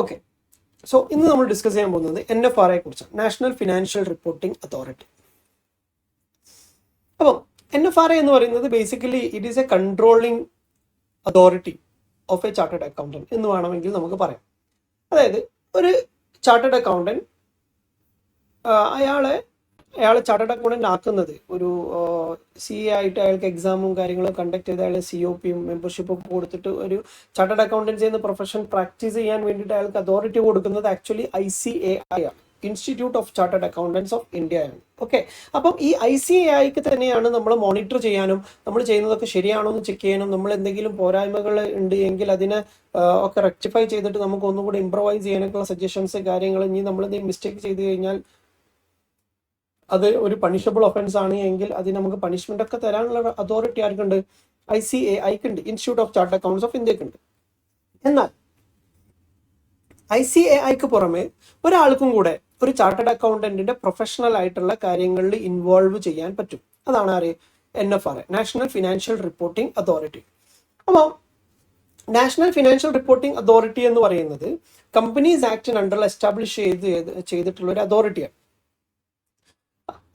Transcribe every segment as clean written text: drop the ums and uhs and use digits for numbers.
Okay, so ഇന്ന് നമ്മൾ discuss ചെയ്യാൻ പോകുന്നത് NFRA കുറിച്ചാണ്, നാഷണൽ ഫിനാൻഷ്യൽ റിപ്പോർട്ടിംഗ് അതോറിറ്റി. അപ്പം NFRA എന്ന് പറയുന്നത് basically it is A controlling authority of A chartered accountant എന്ന് വേണമെങ്കിൽ നമുക്ക് പറയാം. അതായത് ഒരു ചാർട്ടേഡ് അക്കൗണ്ടന്റ് അയാളെ ചാർട്ടേഡ് അക്കൗണ്ടന്റ് ആക്കുന്നത് ഒരു CA ആയിട്ട് അയാൾക്ക് എക്സാമും കാര്യങ്ങളും കണ്ടക്ട് ചെയ്ത് അയാൾ COPയും മെമ്പർഷിപ്പും കൊടുത്തിട്ട് ഒരു ചാർട്ടേഡ് അക്കൗണ്ടൻസി എന്ന പ്രൊഫഷൻ പ്രാക്ടീസ് ചെയ്യാൻ വേണ്ടിയിട്ട് അയാൾക്ക് അതോറിറ്റി കൊടുക്കുന്നത് ആക്ച്വലി ICAI ആണ്, institute of chartered accountants of India ആണ്. ഓക്കെ, അപ്പം ഈ ICAIക്ക് തന്നെയാണ് നമ്മൾ മോണിറ്റർ ചെയ്യാനും നമ്മൾ ചെയ്യുന്നതൊക്കെ ശരിയാണോ എന്ന് ചെക്ക് ചെയ്യാനും, നമ്മൾ എന്തെങ്കിലും പോരായ്മകൾ ഉണ്ട് എങ്കിൽ അതിനെ ഒക്കെ റെക്ടിഫൈ ചെയ്തിട്ട് നമുക്ക് ഒന്നുകൂടി ഇംപ്രവൈസ് ചെയ്യാനൊക്കെയുള്ള സജഷൻസ് കാര്യങ്ങൾ, ഇനി നമ്മൾ എന്തെങ്കിലും മിസ്റ്റേക്ക് ചെയ്ത് കഴിഞ്ഞാൽ അത് ഒരു പണിഷബിൾ ഒഫൻസ് ആണ് എങ്കിൽ അതിന് നമുക്ക് പണിഷ്മെന്റ് ഒക്കെ തരാനുള്ള അതോറിറ്റി ആർക്കുണ്ട്? ICAIക്ക് ഉണ്ട്, institute of chartered accounts of ഇന്ത്യക്ക് ഉണ്ട്. എന്നാൽ ICAIക്ക് പുറമെ ഒരാൾക്കും കൂടെ ഒരു ചാർട്ടേഡ് അക്കൗണ്ടന്റിന്റെ പ്രൊഫഷണൽ ആയിട്ടുള്ള കാര്യങ്ങളിൽ ഇൻവോൾവ് ചെയ്യാൻ പറ്റും. അതാണ് ആര്? NFRA, national financial reporting authority. അപ്പോൾ നാഷണൽ ഫിനാൻഷ്യൽ റിപ്പോർട്ടിംഗ് അതോറിറ്റി എന്ന് പറയുന്നത് കമ്പനീസ് ആക്ടിന് അണ്ടറിൽ എസ്റ്റാബ്ലിഷ് ചെയ്തിട്ടുള്ള ഒരു അതോറിറ്റിയാണ്.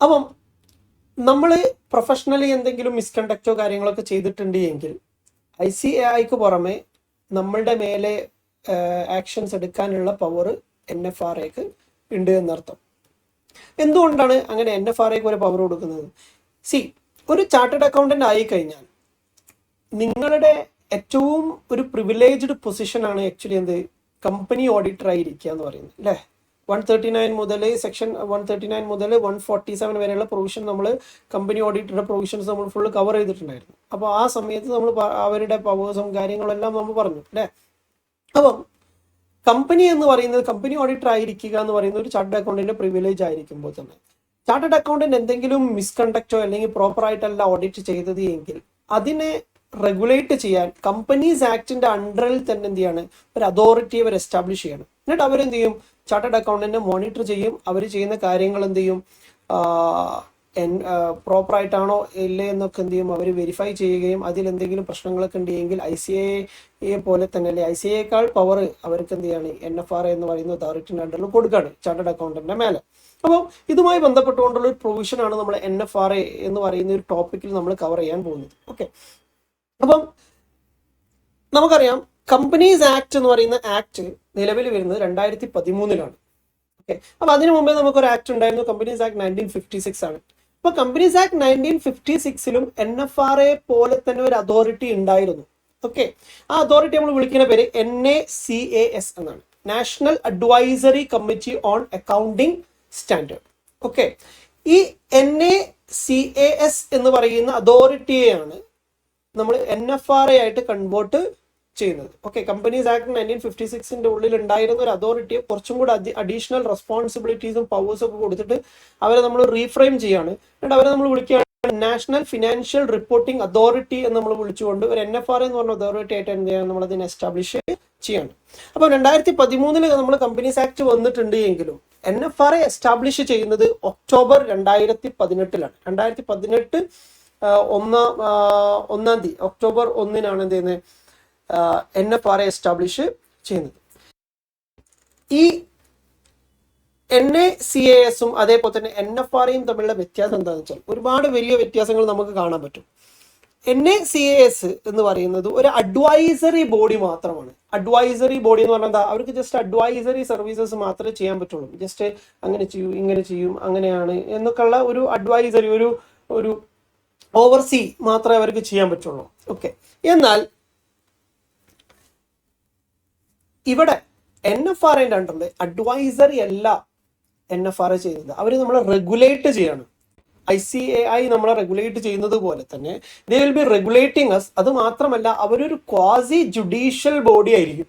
അപ്പം നമ്മൾ പ്രൊഫഷണലി എന്തെങ്കിലും മിസ്കണ്ടക്റ്റോ കാര്യങ്ങളൊക്കെ ചെയ്തിട്ടുണ്ട് എങ്കിൽ ICAIക്ക് പുറമെ നമ്മളുടെ മേലെ ആക്ഷൻസ് എടുക്കാനുള്ള പവർ NFRAക്ക് ഉണ്ട് എന്നർത്ഥം. എന്തുകൊണ്ടാണ് അങ്ങനെ NFRAക്ക് ഒരു പവർ കൊടുക്കുന്നത്? ഒരു ചാർട്ടേഡ് അക്കൗണ്ടന്റ് ആയി കഴിഞ്ഞാൽ നിങ്ങളുടെ ഏറ്റവും ഒരു പ്രിവിലേജ്ഡ് പൊസിഷനാണ് ആക്ച്വലി എന്ത്? കമ്പനി ഓഡിറ്റർ ആയിരിക്കുക എന്ന് പറയുന്നത്, അല്ലേ? 139 മുതൽ സെക്ഷൻ 139 മുതൽ 147 വരെയുള്ള പ്രൊവിഷൻ നമ്മൾ കമ്പനി ഓഡിറ്ററുടെ പ്രൊവിഷൻസ് നമ്മൾ ഫുള്ള് കവർ ചെയ്തിട്ടുണ്ടായിരുന്നു. അപ്പോൾ ആ സമയത്ത് നമ്മൾ അവരുടെ പവേഴ്സും കാര്യങ്ങളെല്ലാം നമ്മൾ പറഞ്ഞു, അല്ലേ? അപ്പം കമ്പനി എന്ന് പറയുന്നത്, കമ്പനി ഓഡിറ്റർ ആയിരിക്കുക എന്ന് പറയുന്നത് ഒരു ചാർട്ടേഡ് അക്കൗണ്ടന്റിന്റെ പ്രിവിലേജ് ആയിരിക്കുമ്പോൾ തന്നെ ചാർട്ടേഡ് അക്കൗണ്ടന്റ് എന്തെങ്കിലും മിസ്കണ്ടക്റ്റോ അല്ലെങ്കിൽ പ്രോപ്പർ ആയിട്ടല്ല ഓഡിറ്റ് ചെയ്തത് എങ്കിൽ അതിനെ റെഗുലേറ്റ് ചെയ്യാൻ കമ്പനീസ് ആക്ടിന്റെ അണ്ടറിൽ തന്നെ എന്ത് ചെയ്യാണ്? ഒരു അതോറിറ്റി അവർ എസ്റ്റാബ്ലിഷ് ചെയ്യണം. എന്നിട്ട് അവരെന്ത് ചെയ്യും? ചാർട്ടേഡ് അക്കൗണ്ടന്റിനെ മോണിറ്റർ ചെയ്യും. അവർ ചെയ്യുന്ന കാര്യങ്ങൾ എന്ത് ചെയ്യും? പ്രോപ്പർ ആയിട്ടാണോ ഇല്ലേ എന്നൊക്കെ എന്ത് ചെയ്യും? അവർ വെരിഫൈ ചെയ്യുകയും അതിൽ എന്തെങ്കിലും പ്രശ്നങ്ങളൊക്കെ ഉണ്ടെങ്കിൽ ICAI പോലെ തന്നെ, അല്ലെ ICAIയേക്കാൾ പവർ അവർക്ക് എന്ത് ചെയ്യാണ്? NFRA എന്ന് പറയുന്ന അതോറിറ്റിന്റെ അണ്ടറിൽ കൊടുക്കുകയാണ് ചാർട്ടേഡ് അക്കൗണ്ടന്റിന്റെ മേലെ. അപ്പോൾ ഇതുമായി ബന്ധപ്പെട്ടുകൊണ്ടുള്ള ഒരു പ്രൊവിഷനാണ് നമ്മൾ NFRA എന്ന് പറയുന്ന ഒരു ടോപ്പിക്കിൽ നമ്മൾ കവർ ചെയ്യാൻ പോകുന്നത്. ഓക്കെ, അപ്പം നമുക്കറിയാം കമ്പനീസ് ആക്ട് എന്ന് പറയുന്ന ആക്ട് നിലവിൽ വരുന്നത് 2013 ഓക്കെ, അപ്പൊ അതിനു മുമ്പേ നമുക്കൊരു ആക്ട് ഉണ്ടായിരുന്നു, കമ്പനീസ് ആക്ട് 1956 ആണ്. അപ്പൊ കമ്പനീസ് ആക്ട് 1956ലും NFRA പോലെ തന്നെ ഒരു അതോറിറ്റി ഉണ്ടായിരുന്നു. ഓക്കെ, ആ അതോറിറ്റി നമ്മൾ വിളിക്കുന്ന പേര് NACAS എന്നാണ്, national advisory committee on accounting standard. Okay, ഈ NACAS എന്ന് പറയുന്ന അതോറിറ്റിയെയാണ് നമ്മൾ NFRA ആയിട്ട് കൺവേർട്ട് ചെയ്യുന്നത്. ഓക്കെ, കമ്പനീസ് ആക്ട് 1956ന്റെ ഉള്ളിൽ ഉണ്ടായിരുന്ന ഒരു അതോറിറ്റിയെ കുറച്ചും കൂടെ അഡീഷണൽ റെസ്പോൺസിബിലിറ്റീസും പവേഴ്സും ഒക്കെ കൊടുത്തിട്ട് അവരെ നമ്മൾ റീഫ്രെയിം ചെയ്യാണ്. എന്നിട്ട് അവരെ നമ്മൾ വിളിക്കുകയാണ് നാഷണൽ ഫിനാൻഷ്യൽ റിപ്പോർട്ടിംഗ് അതോറിറ്റി എന്ന് നമ്മൾ വിളിച്ചുകൊണ്ട് ഒരു NFRA എന്ന് പറഞ്ഞ അതോറിറ്റി ആയിട്ട് എന്ത് ചെയ്യാൻ നമ്മൾ അതിനെ എസ്റ്റാബ്ലിഷ് ചെയ്യാണ്. അപ്പോൾ 2013 നമ്മൾ കമ്പനീസ് ആക്ട് വന്നിട്ടുണ്ട് എങ്കിലും NFRA എസ്റ്റാബ്ലിഷ് ചെയ്യുന്നത് ഒക്ടോബർ 2018 2018 ഒന്നാം തീയതി ഒക്ടോബർ 1 എന്ത് ചെയ്യുന്നത്? NFRA എസ്റ്റാബ്ലിഷ് ചെയ്യുന്നത്. ഈ NACASഉം അതേപോലെ തന്നെ NFRAയും തമ്മിലുള്ള വ്യത്യാസം എന്താണെന്ന് വെച്ചാൽ ഒരുപാട് വലിയ വ്യത്യാസങ്ങൾ നമുക്ക് കാണാൻ പറ്റും. NACAS എന്ന് പറയുന്നത് ഒരു അഡ്വൈസറി ബോഡി മാത്രമാണ്. അഡ്വൈസറി ബോഡി എന്ന് പറഞ്ഞാൽ എന്താ? അവർക്ക് ജസ്റ്റ് അഡ്വൈസറി സർവീസസ് മാത്രമേ ചെയ്യാൻ പറ്റുള്ളൂ. ജസ്റ്റ് അങ്ങനെ ചെയ്യും, ഇങ്ങനെ ചെയ്യും, അങ്ങനെയാണ് എന്നൊക്കെയുള്ള ഒരു അഡ്വൈസറി, ഒരു ഓവർസീ മാത്രമേ അവർക്ക് ചെയ്യാൻ പറ്റുള്ളൂ. ഓക്കെ, എന്നാൽ ഇവിടെ NFRAന്റെ അണ്ടറിൽ അഡ്വൈസറി അല്ല NFRA ചെയ്യുന്നത്, അവർ നമ്മളെ റെഗുലേറ്റ് ചെയ്യാണ്. ICAI നമ്മളെ റെഗുലേറ്റ് ചെയ്യുന്നത് പോലെ തന്നെ they will be regulating us. അത് മാത്രമല്ല അവരൊരു ക്വാസി ജുഡീഷ്യൽ ബോഡി ആയിരിക്കും.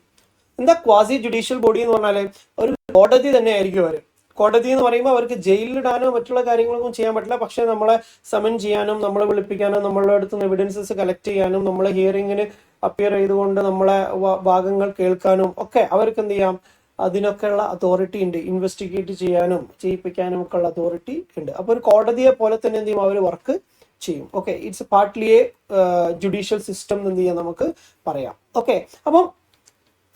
എന്താ ക്വാസി ജുഡീഷ്യൽ ബോഡി എന്ന് പറഞ്ഞാൽ? ഒരു കോടതി തന്നെ ആയിരിക്കും അവർ. കോടതി എന്ന് പറയുമ്പോൾ അവർക്ക് ജയിലിലിടാനോ മറ്റുള്ള കാര്യങ്ങളൊന്നും ചെയ്യാൻ പറ്റില്ല, പക്ഷെ നമ്മളെ സമൻ ചെയ്യാനും നമ്മളെ വിളിപ്പിക്കാനോ നമ്മളുടെ അടുത്ത് നിന്ന് എവിഡൻസസ് കളക്ട് ചെയ്യാനും നമ്മളെ ഹിയറിങ്ങിന് അപ്പിയർ ചെയ്തുകൊണ്ട് നമ്മളെ ഭാഗങ്ങൾ കേൾക്കാനും ഒക്കെ അവർക്ക് എന്ത് ചെയ്യാം? അതിനൊക്കെയുള്ള അതോറിറ്റി ഉണ്ട്. ഇൻവെസ്റ്റിഗേറ്റ് ചെയ്യാനും ചെയ്യിപ്പിക്കാനും ഒക്കെ ഉള്ള അതോറിറ്റി ഉണ്ട്. അപ്പോൾ ഒരു കോടതിയെ പോലെ തന്നെ എന്ത് ചെയ്യും? അവർ വർക്ക് ചെയ്യും. Okay, it's partly A judicial system എന്ത് ചെയ്യാം നമുക്ക് പറയാം. ഓക്കെ, അപ്പം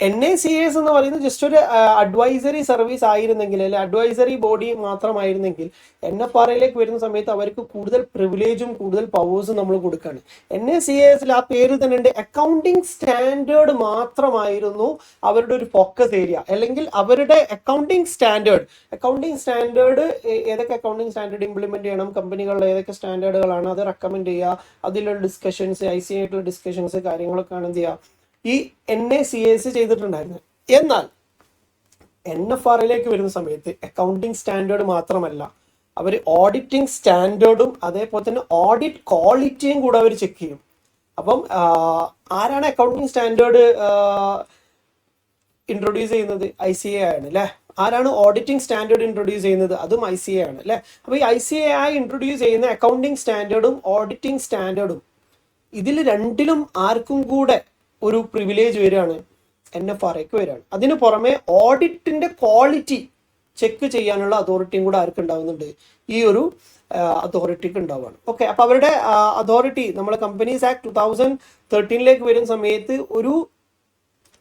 NACS എന്ന് പറയുന്നത് ജസ്റ്റ് ഒരു അഡ്വൈസറി സർവീസ് ആയിരുന്നെങ്കിൽ, അല്ലെ അഡ്വൈസറി ബോഡി മാത്രമായിരുന്നെങ്കിൽ, NFRAയിലേക്ക് വരുന്ന സമയത്ത് അവർക്ക് കൂടുതൽ പ്രിവിലേജും കൂടുതൽ പവേഴ്സും നമ്മൾ കൊടുക്കുകയാണ്. NACSൽ ആ പേര് തന്നെ ഉണ്ട്, അക്കൗണ്ടിങ് സ്റ്റാൻഡേർഡ് മാത്രമായിരുന്നു അവരുടെ ഒരു ഫോക്കസ് ഏരിയ. അല്ലെങ്കിൽ അവരുടെ അക്കൗണ്ടിങ് സ്റ്റാൻഡേർഡ് ഏതൊക്കെ അക്കൗണ്ടിങ് സ്റ്റാൻഡേർഡ് ഇംപ്ലിമെന്റ് ചെയ്യണം, കമ്പനികളുടെ ഏതൊക്കെ സ്റ്റാൻഡേർഡുകളാണ് അത് റെക്കമെൻഡ് ചെയ്യുക, അതിലുള്ള ഡിസ്കഷൻസ്, ICA ആയിട്ടുള്ള ഡിസ്കഷൻസ് കാര്യങ്ങളൊക്കെയാണ് എന്ത് ചെയ്യുക ഈ NACS ചെയ്തിട്ടുണ്ടായിരുന്നത്. എന്നാൽ NFRAയിലേക്ക് വരുന്ന സമയത്ത് അക്കൗണ്ടിങ് സ്റ്റാൻഡേർഡ് മാത്രമല്ല, അവർ ഓഡിറ്റിംഗ് സ്റ്റാൻഡേർഡും അതേപോലെ തന്നെ ഓഡിറ്റ് ക്വാളിറ്റിയും കൂടെ അവർ ചെക്ക് ചെയ്യും. അപ്പം ആരാണ് അക്കൗണ്ടിങ് സ്റ്റാൻഡേർഡ് ഇൻട്രൊഡ്യൂസ് ചെയ്യുന്നത്? ICA ആണ് അല്ലേ. ആരാണ് ഓഡിറ്റിംഗ് സ്റ്റാൻഡേർഡ് ഇൻട്രൊഡ്യൂസ് ചെയ്യുന്നത്? അതും ICA ആണ് അല്ലേ. അപ്പോൾ ഈ ICA ഇൻട്രൊഡ്യൂസ് ചെയ്യുന്ന അക്കൗണ്ടിംഗ് സ്റ്റാൻഡേർഡും ഓഡിറ്റിംഗ് സ്റ്റാൻഡേർഡും ഇതിൽ രണ്ടിലും ആർക്കും കൂടെ ഒരു പ്രിവിലേജ് വരികയാണ്, NFRAക്ക് വരികയാണ്. അതിന് പുറമെ ഓഡിറ്റിന്റെ ക്വാളിറ്റി ചെക്ക് ചെയ്യാനുള്ള അതോറിറ്റിയും കൂടെ ആർക്ക് ഉണ്ടാവുന്നുണ്ട്? ഈ ഒരു അതോറിറ്റിക്ക് ഉണ്ടാവുകയാണ്. ഓക്കെ, അപ്പൊ അവരുടെ അതോറിറ്റി നമ്മളെ കമ്പനീസ് ആക്ട് 2013 വരുന്ന സമയത്ത് ഒരു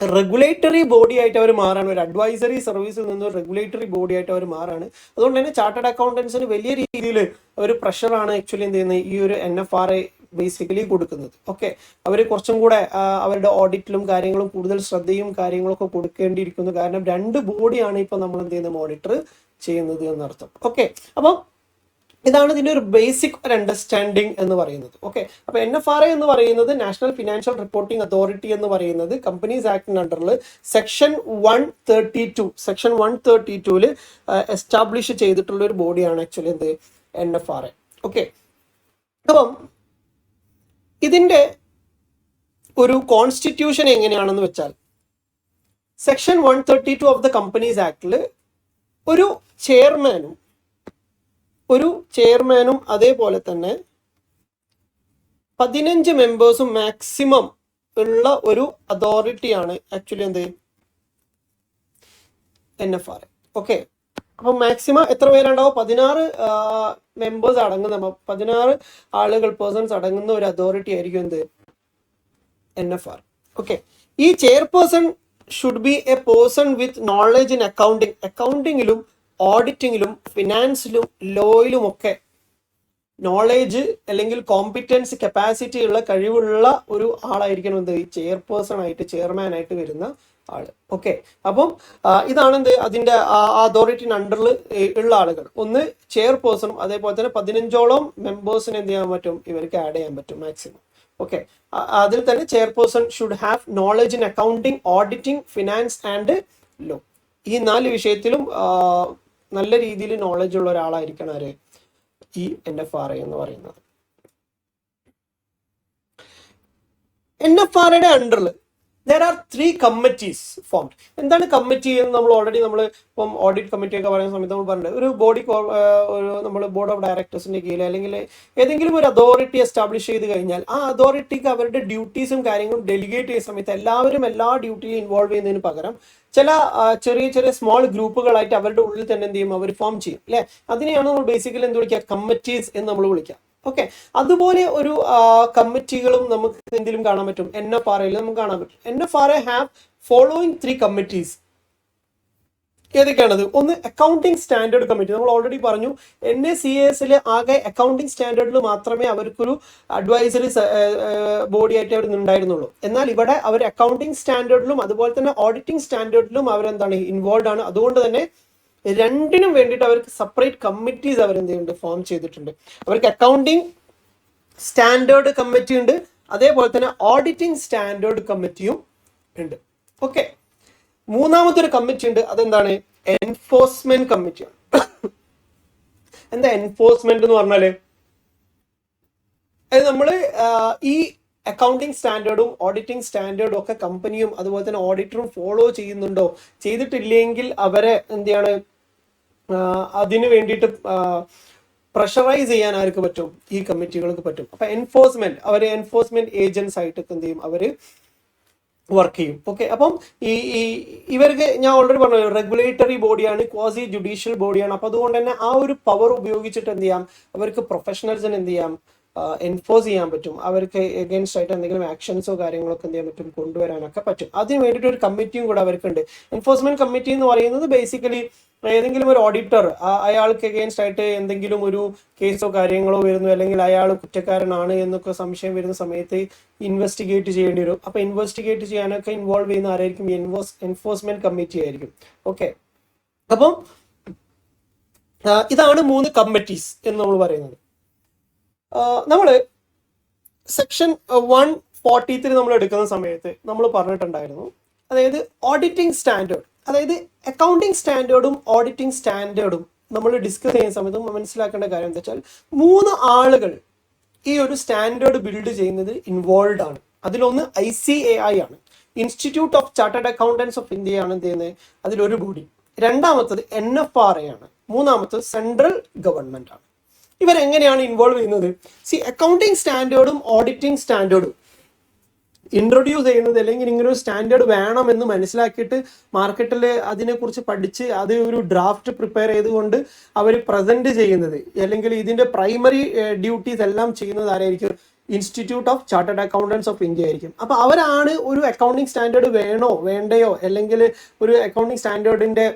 റെഗുലേറ്ററി ബോഡി ആയിട്ട് അവർ മാറാണ്. ഒരു അഡ്വൈസറി സർവീസിൽ നിന്ന് റെഗുലേറ്ററി ബോഡി ആയിട്ട് അവർ മാറാണ്. അതുകൊണ്ട് തന്നെ ചാർട്ടേഡ് അക്കൗണ്ടൻസിന് വലിയ രീതിയിൽ ഒരു പ്രഷറാണ് ആക്ച്വലി എന്ത് ചെയ്യുന്നത് ഈ ഒരു NFRA ബേസിക്കലി കൊടുക്കുന്നത്. ഓക്കെ, അവർ കുറച്ചും കൂടെ അവരുടെ ഓഡിറ്റിലും കാര്യങ്ങളും കൂടുതൽ ശ്രദ്ധയും കാര്യങ്ങളൊക്കെ കൊടുക്കേണ്ടിയിരിക്കുന്നു. കാരണം രണ്ട് ബോഡിയാണ് ഇപ്പൊ നമ്മൾ എന്ത് ചെയ്യുന്നത് മോണിറ്റർ ചെയ്യുന്നത് എന്നർത്ഥം. ഓക്കെ, അപ്പം ഇതാണ് ഇതിന്റെ ഒരു ബേസിക് ഒരു അണ്ടർസ്റ്റാൻഡിങ് എന്ന് പറയുന്നത്. ഓക്കെ, അപ്പൊ NFRA എന്ന് പറയുന്നത് നാഷണൽ ഫിനാൻഷ്യൽ റിപ്പോർട്ടിംഗ് അതോറിറ്റി എന്ന് പറയുന്നത് കമ്പനീസ് ആക്ടിന് അണ്ടറിൽ സെക്ഷൻ 132 എസ്റ്റാബ്ലിഷ് ചെയ്തിട്ടുള്ള ഒരു ബോഡിയാണ് ആക്ച്വലി എന്ത് NFRA. ഓക്കെ, അപ്പം ഇതിന്റെ ഒരു കോൺസ്റ്റിറ്റ്യൂഷൻ എങ്ങനെയാണെന്ന് വെച്ചാൽ സെക്ഷൻ 132 ഓഫ് ദ കമ്പനീസ് ആക്ടിൽ ഒരു ചെയർമാനും അതേപോലെ തന്നെ 15 മെമ്പേഴ്സും മാക്സിമം ഉള്ള ഒരു അതോറിറ്റിയാണ് ആക്ച്വലി എന്ത് NFRA. ഓക്കെ, അപ്പൊ മാക്സിമം എത്ര പേരുണ്ടാവും? 16 മെമ്പേഴ്സ് അടങ്ങുന്ന 16 പേഴ്സൺസ് അടങ്ങുന്ന ഒരു അതോറിറ്റി ആയിരിക്കും എന്ത് NFRA. ഓക്കെ, ഈ chairperson should be a person with knowledge in അക്കൗണ്ടിങ്ങിലും ഓഡിറ്റിങ്ങിലും ഫിനാൻസിലും ലോയിലും ഒക്കെ നോളേജ് അല്ലെങ്കിൽ കോമ്പിറ്റൻസ് കപ്പാസിറ്റി ഉള്ള കഴിവുള്ള ഒരു ആളായിരിക്കണം എന്ത് ഈ ചെയർമാൻ ആയിട്ട് വരുന്ന ആള്. ഓക്കെ, അപ്പം ഇതാണ് എന്ത് അതിന്റെ അതോറിറ്റിന് അണ്ടറിൽ ഉള്ള ആളുകൾ. ഒന്ന് ചെയർപേഴ്സണും അതേപോലെ തന്നെ 15ഓളം മെമ്പേഴ്സിന് എന്ത് ചെയ്യാൻ പറ്റും, ഇവർക്ക് ആഡ് ചെയ്യാൻ പറ്റും മാക്സിമം. ഓക്കെ, അതിൽ തന്നെ chairperson should have knowledge in accounting, auditing, finance and law. ഈ 4 വിഷയത്തിലും നല്ല രീതിയിൽ നോളജ് ഉള്ള ഒരാളായിരിക്കണം ആര് ഈ NFRA എന്ന് പറയുന്നത്. NFRAയുടെ അണ്ടറിൽ there are 3 committees formed. എന്താണ് കമ്മിറ്റി എന്ന് നമ്മൾ ഇപ്പം ഓഡിറ്റ് കമ്മിറ്റി ഒക്കെ പറയുന്ന സമയത്ത് നമ്മൾ പറഞ്ഞത് ഒരു നമ്മൾ ബോർഡ് ഓഫ് ഡയറക്ടേഴ്സിന്റെ കീഴിൽ അല്ലെങ്കിൽ ഏതെങ്കിലും ഒരു അതോറിറ്റി എസ്റ്റാബ്ലിഷ് ചെയ്ത് കഴിഞ്ഞാൽ ആ അതോറിറ്റിക്ക് അവരുടെ ഡ്യൂട്ടീസും കാര്യങ്ങളും ഡെലിഗേറ്റ് ചെയ്യുന്ന സമയത്ത് എല്ലാവരും എല്ലാ ഡ്യൂട്ടിയിലും ഇൻവോൾവ് ചെയ്യുന്നതിന് പകരം ചില ചെറിയ സ്മോൾ ഗ്രൂപ്പുകളായിട്ട് അവരുടെ ഉള്ളിൽ തന്നെ എന്ത് ചെയ്യും, അവർ ഫോം ചെയ്യും അല്ലെ. അതിനെയാണ് നമ്മൾ ബേസിക്കലി എന്ത് വിളിക്കുക, കമ്മിറ്റീസ് എന്ന് നമ്മൾ വിളിക്കുക. ഓക്കെ, അതുപോലെ ഒരു കമ്മിറ്റികളും നമുക്ക് എന്തിലും കാണാൻ പറ്റും, NFRAയിൽ നമുക്ക് കാണാൻ പറ്റും. NFRA have following 3 committees. ഏതൊക്കെയാണത്? ഒന്ന് അക്കൗണ്ടിങ് സ്റ്റാൻഡേർഡ് കമ്മിറ്റി. നമ്മൾ ഓൾറെഡി പറഞ്ഞു NACSൽ ആകെ അക്കൗണ്ടിങ് സ്റ്റാൻഡേർഡിൽ മാത്രമേ അവർക്കൊരു അഡ്വൈസറി ബോഡി ആയിട്ട് അവർ ഉണ്ടായിരുന്നുള്ളൂ. എന്നാൽ ഇവിടെ അവർ അക്കൗണ്ടിങ് സ്റ്റാൻഡേർഡിലും അതുപോലെ തന്നെ ഓഡിറ്റിംഗ് സ്റ്റാൻഡേർഡിലും അവരെന്താണ് ഇൻവോൾവ് ആണ്. അതുകൊണ്ട് തന്നെ രണ്ടിനും വേണ്ടിയിട്ട് അവർക്ക് സെപ്പറേറ്റ് കമ്മിറ്റീസ് അവരെന്ത് ചെയ്യുന്നുണ്ട്, ഫോം ചെയ്തിട്ടുണ്ട്. അവർക്ക് അക്കൗണ്ടിങ് സ്റ്റാൻഡേർഡ് കമ്മിറ്റി ഉണ്ട്, അതേപോലെ തന്നെ ഓഡിറ്റിംഗ് സ്റ്റാൻഡേർഡ് കമ്മിറ്റിയും ഉണ്ട്. ഓക്കെ, മൂന്നാമത്തെ ഒരു കമ്മിറ്റി ഉണ്ട്, അതെന്താണ് എൻഫോഴ്സ്മെന്റ് കമ്മിറ്റിയാണ്. എന്താ എൻഫോഴ്സ്മെന്റ് എന്ന് പറഞ്ഞാല് അത് നമ്മള് ഈ അക്കൗണ്ടിങ് സ്റ്റാൻഡേർഡും ഓഡിറ്റിംഗ് സ്റ്റാൻഡേർഡും ഒക്കെ കമ്പനിയും അതുപോലെ തന്നെ ഓഡിറ്ററും ഫോളോ ചെയ്യുന്നുണ്ടോ, ചെയ്തിട്ടില്ലെങ്കിൽ അവരെ എന്ത് ചെയ്യാണ് അതിന് വേണ്ടിയിട്ട് പ്രഷറൈസ് ചെയ്യാൻ ആർക്ക് പറ്റും, ഈ കമ്മിറ്റികൾക്ക് പറ്റും. അപ്പൊ എൻഫോഴ്സ്മെന്റ് ഏജൻസ് ആയിട്ട് എന്ത് ചെയ്യും, അവര് വർക്ക് ചെയ്യും. ഓക്കെ, അപ്പം ഇവർക്ക് ഞാൻ ഓൾറെഡി പറഞ്ഞു റെഗുലേറ്ററി ബോഡിയാണ്, ക്വാസി ജുഡീഷ്യൽ ബോഡിയാണ്. അപ്പൊ അതുകൊണ്ട് തന്നെ ആ ഒരു പവർ ഉപയോഗിച്ചിട്ട് എന്ത് ചെയ്യാം, അവർക്ക് പ്രൊഫഷണൽസിന് എന്ത് ചെയ്യാം, എൻഫോഴ്സ് ചെയ്യാൻ പറ്റും, അവർക്ക് എഗൻസ്റ്റ് ആയിട്ട് എന്തെങ്കിലും ആക്ഷൻസോ കാര്യങ്ങളൊക്കെ എന്ത് ചെയ്യാൻ പറ്റും, കൊണ്ടുവരാനൊക്കെ പറ്റും. അതിന് വേണ്ടിയിട്ട് ഒരു കമ്മിറ്റിയും കൂടെ അവർക്കുണ്ട്. എൻഫോഴ്സ്മെന്റ് കമ്മിറ്റി എന്ന് പറയുന്നത് ബേസിക്കലി ഏതെങ്കിലും ഒരു ഓഡിറ്റർ അയാൾക്ക് എഗെയിൻസ്റ്റ് ആയിട്ട് എന്തെങ്കിലും ഒരു കേസോ കാര്യങ്ങളോ വരുന്നു, അല്ലെങ്കിൽ അയാൾ കുറ്റക്കാരനാണ് എന്നൊക്കെ സംശയം വരുന്ന സമയത്ത് ഇൻവെസ്റ്റിഗേറ്റ് ചെയ്യേണ്ടി വരും. അപ്പൊ ഇൻവെസ്റ്റിഗേറ്റ് ചെയ്യാനൊക്കെ ഇൻവോൾവ് ചെയ്യുന്ന ആരായിരിക്കും? എൻഫോഴ്സ്മെന്റ് കമ്മിറ്റി ആയിരിക്കും. ഓക്കെ, അപ്പം ഇതാണ് 3 കമ്മിറ്റീസ് എന്ന് നമ്മൾ പറയുന്നത്. നമ്മൾ സെക്ഷൻ 143 നമ്മൾ എടുക്കുന്ന സമയത്ത് നമ്മൾ പറഞ്ഞിട്ടുണ്ടായിരുന്നു, അതായത് ഓഡിറ്റിംഗ് സ്റ്റാൻഡേർഡ്, അതായത് അക്കൗണ്ടിങ് സ്റ്റാൻഡേർഡും ഓഡിറ്റിംഗ് സ്റ്റാൻഡേർഡും നമ്മൾ ഡിസ്കസ് ചെയ്യുന്ന സമയത്ത് മനസ്സിലാക്കേണ്ട കാര്യം എന്താ വെച്ചാൽ 3 ആളുകൾ ഈ ഒരു സ്റ്റാൻഡേർഡ് ബിൽഡ് ചെയ്യുന്നത് ഇൻവോൾവ് ആണ്. അതിലൊന്ന് ICAI ആണ്, institute of chartered accountants of India ആണ് എന്ത് ചെയ്യുന്നത്, അതിലൊരു ബോഡി. രണ്ടാമത്തത് NFRA ആണ്. മൂന്നാമത്തത് സെൻട്രൽ ഗവൺമെന്റ് ആണ്. ഇവരെങ്ങനെയാണ് ഇൻവോൾവ് ചെയ്യുന്നത്? അക്കൗണ്ടിങ് സ്റ്റാൻഡേർഡും ഓഡിറ്റിംഗ് സ്റ്റാൻഡേർഡും ഇൻട്രൊഡ്യൂസ് ചെയ്യുന്നത്, അല്ലെങ്കിൽ ഇങ്ങനെ ഒരു സ്റ്റാൻഡേർഡ് വേണമെന്ന് മനസ്സിലാക്കിയിട്ട് മാർക്കറ്റിൽ അതിനെക്കുറിച്ച് പഠിച്ച് അത് ഒരു ഡ്രാഫ്റ്റ് പ്രിപ്പയർ ചെയ്തുകൊണ്ട് അവർ പ്രസന്റ് ചെയ്യുന്നത്, അല്ലെങ്കിൽ ഇതിന്റെ പ്രൈമറി ഡ്യൂട്ടീസ് എല്ലാം ചെയ്യുന്നത് ആരായിരിക്കും? Institute of chartered accountants of India ആയിരിക്കും. അപ്പൊ അവരാണ് ഒരു അക്കൗണ്ടിങ് സ്റ്റാൻഡേർഡ് വേണോ വേണ്ടയോ, അല്ലെങ്കിൽ ഒരു അക്കൗണ്ടിങ് സ്റ്റാൻഡേർഡിന്റെ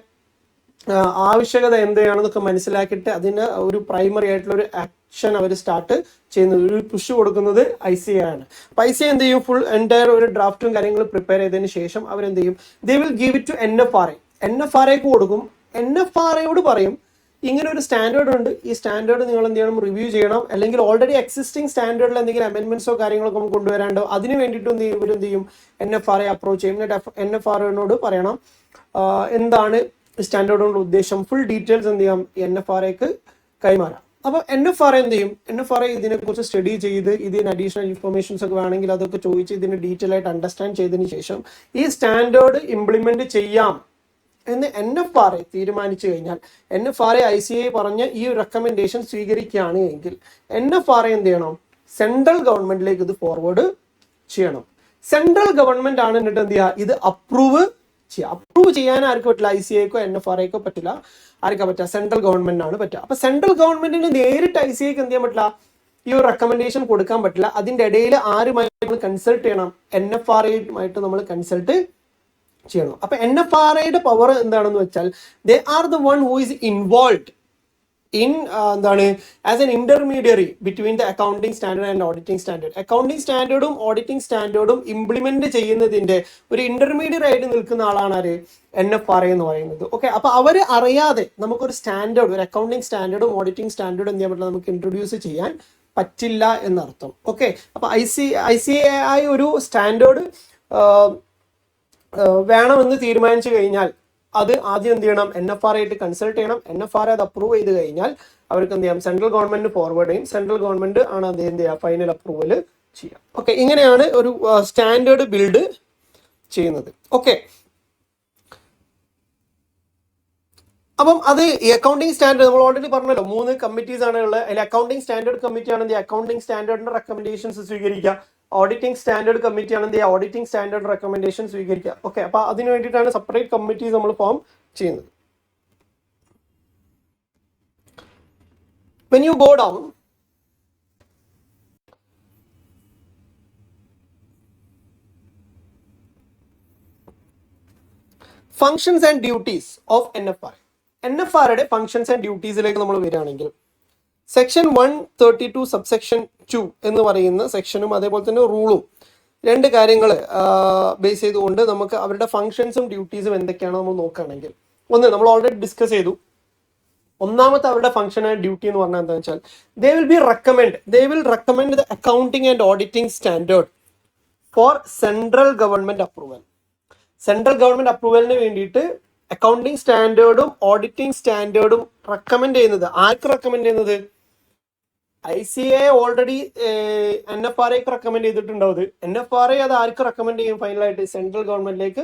ആവശ്യകത എന്തെയാണെന്നൊക്കെ മനസ്സിലാക്കിയിട്ട് അതിന് ഒരു പ്രൈമറി ആയിട്ടുള്ള ഒരു ആക്ഷൻ അവർ സ്റ്റാർട്ട് ചെയ്യുന്നത്, ഒരു പുഷ് കൊടുക്കുന്നത് ICAI ആണ്. അപ്പൊ ICAI എന്ത് ചെയ്യും? ഫുൾ എൻറ്റയർ ഒരു ഡ്രാഫ്റ്റും കാര്യങ്ങളും പ്രിപ്പയർ ചെയ്തതിന് ശേഷം അവരെന്ത് ചെയ്യും? They will give it to NFRA. NFRAക്ക് കൊടുക്കും. NFRAയോട് പറയും ഇങ്ങനെ ഒരു സ്റ്റാൻഡേർഡ് ഉണ്ട്, ഈ സ്റ്റാൻഡേർഡ് നിങ്ങൾ എന്ത് ചെയ്യണം? റിവ്യൂ ചെയ്യണം, അല്ലെങ്കിൽ ഓൾറെഡി എക്സിസ്റ്റിംഗ് സ്റ്റാൻഡേർഡിൽ എന്തെങ്കിലും അമെൻമെന്റ്സോ കാര്യങ്ങളൊക്കെ നമുക്ക് കൊണ്ടുവരാണ്ടോ, അതിന് വേണ്ടിയിട്ട് ഇവരെന്ത് ചെയ്യും? NFRA അപ്രോച്ച് ചെയ്യും. എന്നിട്ട് NFRAയോട് പറയണം എന്താണ് സ്റ്റാൻഡേർഡോട് ഉദ്ദേശം, ഫുൾ ഡീറ്റെയിൽസ് എന്ത് ചെയ്യാം? NFRAക്ക് കൈമാറാം. അപ്പോൾ NFRA എന്ത് ചെയ്യും? NFRA ഇതിനെക്കുറിച്ച് സ്റ്റഡി ചെയ്ത് ഇതിന് അഡീഷണൽ ഇൻഫർമേഷൻസ് ഒക്കെ വേണമെങ്കിൽ അതൊക്കെ ചോദിച്ച് ഇതിന് ഡീറ്റെയിൽ ആയിട്ട് അണ്ടർസ്റ്റാൻഡ് ചെയ്തതിന് ശേഷം ഈ സ്റ്റാൻഡേർഡ് ഇംപ്ലിമെന്റ് ചെയ്യാം എന്ന് NFRA തീരുമാനിച്ചു കഴിഞ്ഞാൽ, NFRA ICAI പറഞ്ഞ ഈ ഒരു റെക്കമെൻഡേഷൻ സ്വീകരിക്കുകയാണ് എങ്കിൽ NFRA എന്ത് ചെയ്യണം? സെൻട്രൽ ഗവൺമെന്റിലേക്ക് ഇത് ഫോർവേഡ് ചെയ്യണം. സെൻട്രൽ ഗവൺമെന്റ് ആണ് എന്നിട്ട് എന്ത് ചെയ്യുക? ഇത് അപ്രൂവ് ചെയ്യാൻ ആർക്ക് പറ്റില്ല? ICAIക്കോ NFRAക്കോ പറ്റില്ല. ആർക്കാ പറ്റുക? സെൻട്രൽ ഗവൺമെന്റിനാണ് പറ്റുക. അപ്പൊ സെൻട്രൽ ഗവൺമെന്റിന് നേരിട്ട് ICAIക്ക് എന്ത് ചെയ്യാൻ പറ്റില്ല? ഈ ഒരു റെക്കമെൻഡേഷൻ കൊടുക്കാൻ പറ്റില്ല. അതിന്റെ ഇടയിൽ ആരുമായിട്ട് കൺസൾട്ട് ചെയ്യണം? NFRAയുമായിട്ട് നമ്മൾ കൺസൾട്ട് ചെയ്യണം. അപ്പൊ NFRAയുടെ പവർ എന്താണെന്ന് വെച്ചാൽ they are the one who is involved in എന്താണ് as an intermediary between the accounting standard and auditing standard. Accounting സ്റ്റാൻഡേർഡും ഓഡിറ്റിംഗ് സ്റ്റാൻഡേർഡും ഇംപ്ലിമെന്റ് ചെയ്യുന്നതിന്റെ ഒരു ഇന്റർമീഡിയറ്റ് ആയിട്ട് നിൽക്കുന്ന ആളാണ് ആര്? NFRA എന്ന് പറയുന്നത്. ഓക്കെ, അപ്പൊ അവര് അറിയാതെ നമുക്കൊരു സ്റ്റാൻഡേർഡ്, ഒരു അക്കൗണ്ടിങ് സ്റ്റാൻഡേർഡും ഓഡിറ്റിംഗ് സ്റ്റാൻഡേർഡും എന്ത് ചെയ്യാൻ പറ്റില്ല? നമുക്ക് ഇൻട്രൊഡ്യൂസ് ചെയ്യാൻ പറ്റില്ല എന്നർത്ഥം. ഓക്കെ, അപ്പൊ ICAI ഒരു സ്റ്റാൻഡേർഡ് വേണമെന്ന് തീരുമാനിച്ചു കഴിഞ്ഞാൽ അത് ആദ്യം എന്ത് ചെയ്യണം? NFRA ആയിട്ട് കൺസൾട്ട് ചെയ്യണം. NFRA അത് അപ്രൂവ് ചെയ്ത് കഴിഞ്ഞാൽ അവർക്ക് എന്ത് ചെയ്യാം? സെൻട്രൽ ഗവൺമെന്റ് ഫോർവേഡ് ചെയ്യും. സെൻട്രൽ ഗവൺമെന്റ് ആണ് അത് എന്ത് ചെയ്യുക? ഫൈനൽ അപ്രൂവൽ ചെയ്യാം. ഓക്കെ, ഇങ്ങനെയാണ് ഒരു സ്റ്റാൻഡേർഡ് ബിൽഡ് ചെയ്യുന്നത്. ഓക്കെ, അപ്പം അത് ഈ അക്കൗണ്ടിങ് സ്റ്റാൻഡേർഡ് നമ്മൾ ഓൾറെഡി പറഞ്ഞല്ലോ, 3 കമ്മിറ്റീസ് ആണ് ഉള്ളത്. അതിൽ അക്കൗണ്ടിങ് സ്റ്റാൻഡേർഡ് കമ്മിറ്റി ആണ് അക്കൗണ്ടിങ് സ്റ്റാൻഡേർഡിന്റെ റെക്കമെൻഡേഷൻസ് സ്വീകരിക്കുക. ഓഡിറ്റിംഗ് സ്റ്റാൻഡേർഡ് കമ്മിറ്റി ആണ് ഓഡിറ്റിംഗ് സ്റ്റാൻഡേർഡ് റെക്കമെൻഡേഷൻ സ്വീകരിക്കുക. ഓക്കെ, അപ്പൊ അതിന് വേണ്ടിയിട്ടാണ് സെപ്പറേറ്റ് കമ്മിറ്റീസ് നമ്മൾ ഫോം ചെയ്യുന്നത്. When you go down, functions and duties of NFRA. NFRAയുടെ ഫങ്ഷൻസ് ആൻഡ് ഡ്യൂട്ടീസിലേക്ക് നമ്മൾ വരികയാണെങ്കിൽ സെക്ഷൻ 132 സബ്സെക്ഷൻ 2 എന്ന് പറയുന്ന സെക്ഷനും അതേപോലെ തന്നെ റൂളും 2 കാര്യങ്ങൾ ബേസ് ചെയ്തുകൊണ്ട് നമുക്ക് അവരുടെ ഫങ്ഷൻസും ഡ്യൂട്ടീസും എന്തൊക്കെയാണോ നമ്മൾ നോക്കുകയാണെങ്കിൽ, ഒന്ന് നമ്മൾ ഓൾറെഡി ഡിസ്കസ് ചെയ്തു. ഒന്നാമത്തെ അവരുടെ ഫംഗ്ഷൻ ആൻഡ് ഡ്യൂട്ടി എന്ന് പറഞ്ഞാൽ എന്താ വെച്ചാൽ they will recommend the accounting and auditing standard for central government approval. Central government അപ്രൂവലിന് വേണ്ടിയിട്ട് അക്കൗണ്ടിങ് സ്റ്റാൻഡേർഡും ഓഡിറ്റിംഗ് സ്റ്റാൻഡേർഡും റെക്കമെൻഡ് ചെയ്യുന്നത് ആർക്ക് റെക്കമെൻഡ് ചെയ്യുന്നത്? ICAI ഓൾറെഡി NFRAക്ക് റെക്കമെൻഡ് ചെയ്തിട്ടുണ്ടാവും. NFRA അത് ആർക്ക് റെക്കമെൻഡ് ചെയ്യും? ഫൈനലായിട്ട് സെൻട്രൽ ഗവൺമെന്റിലേക്ക്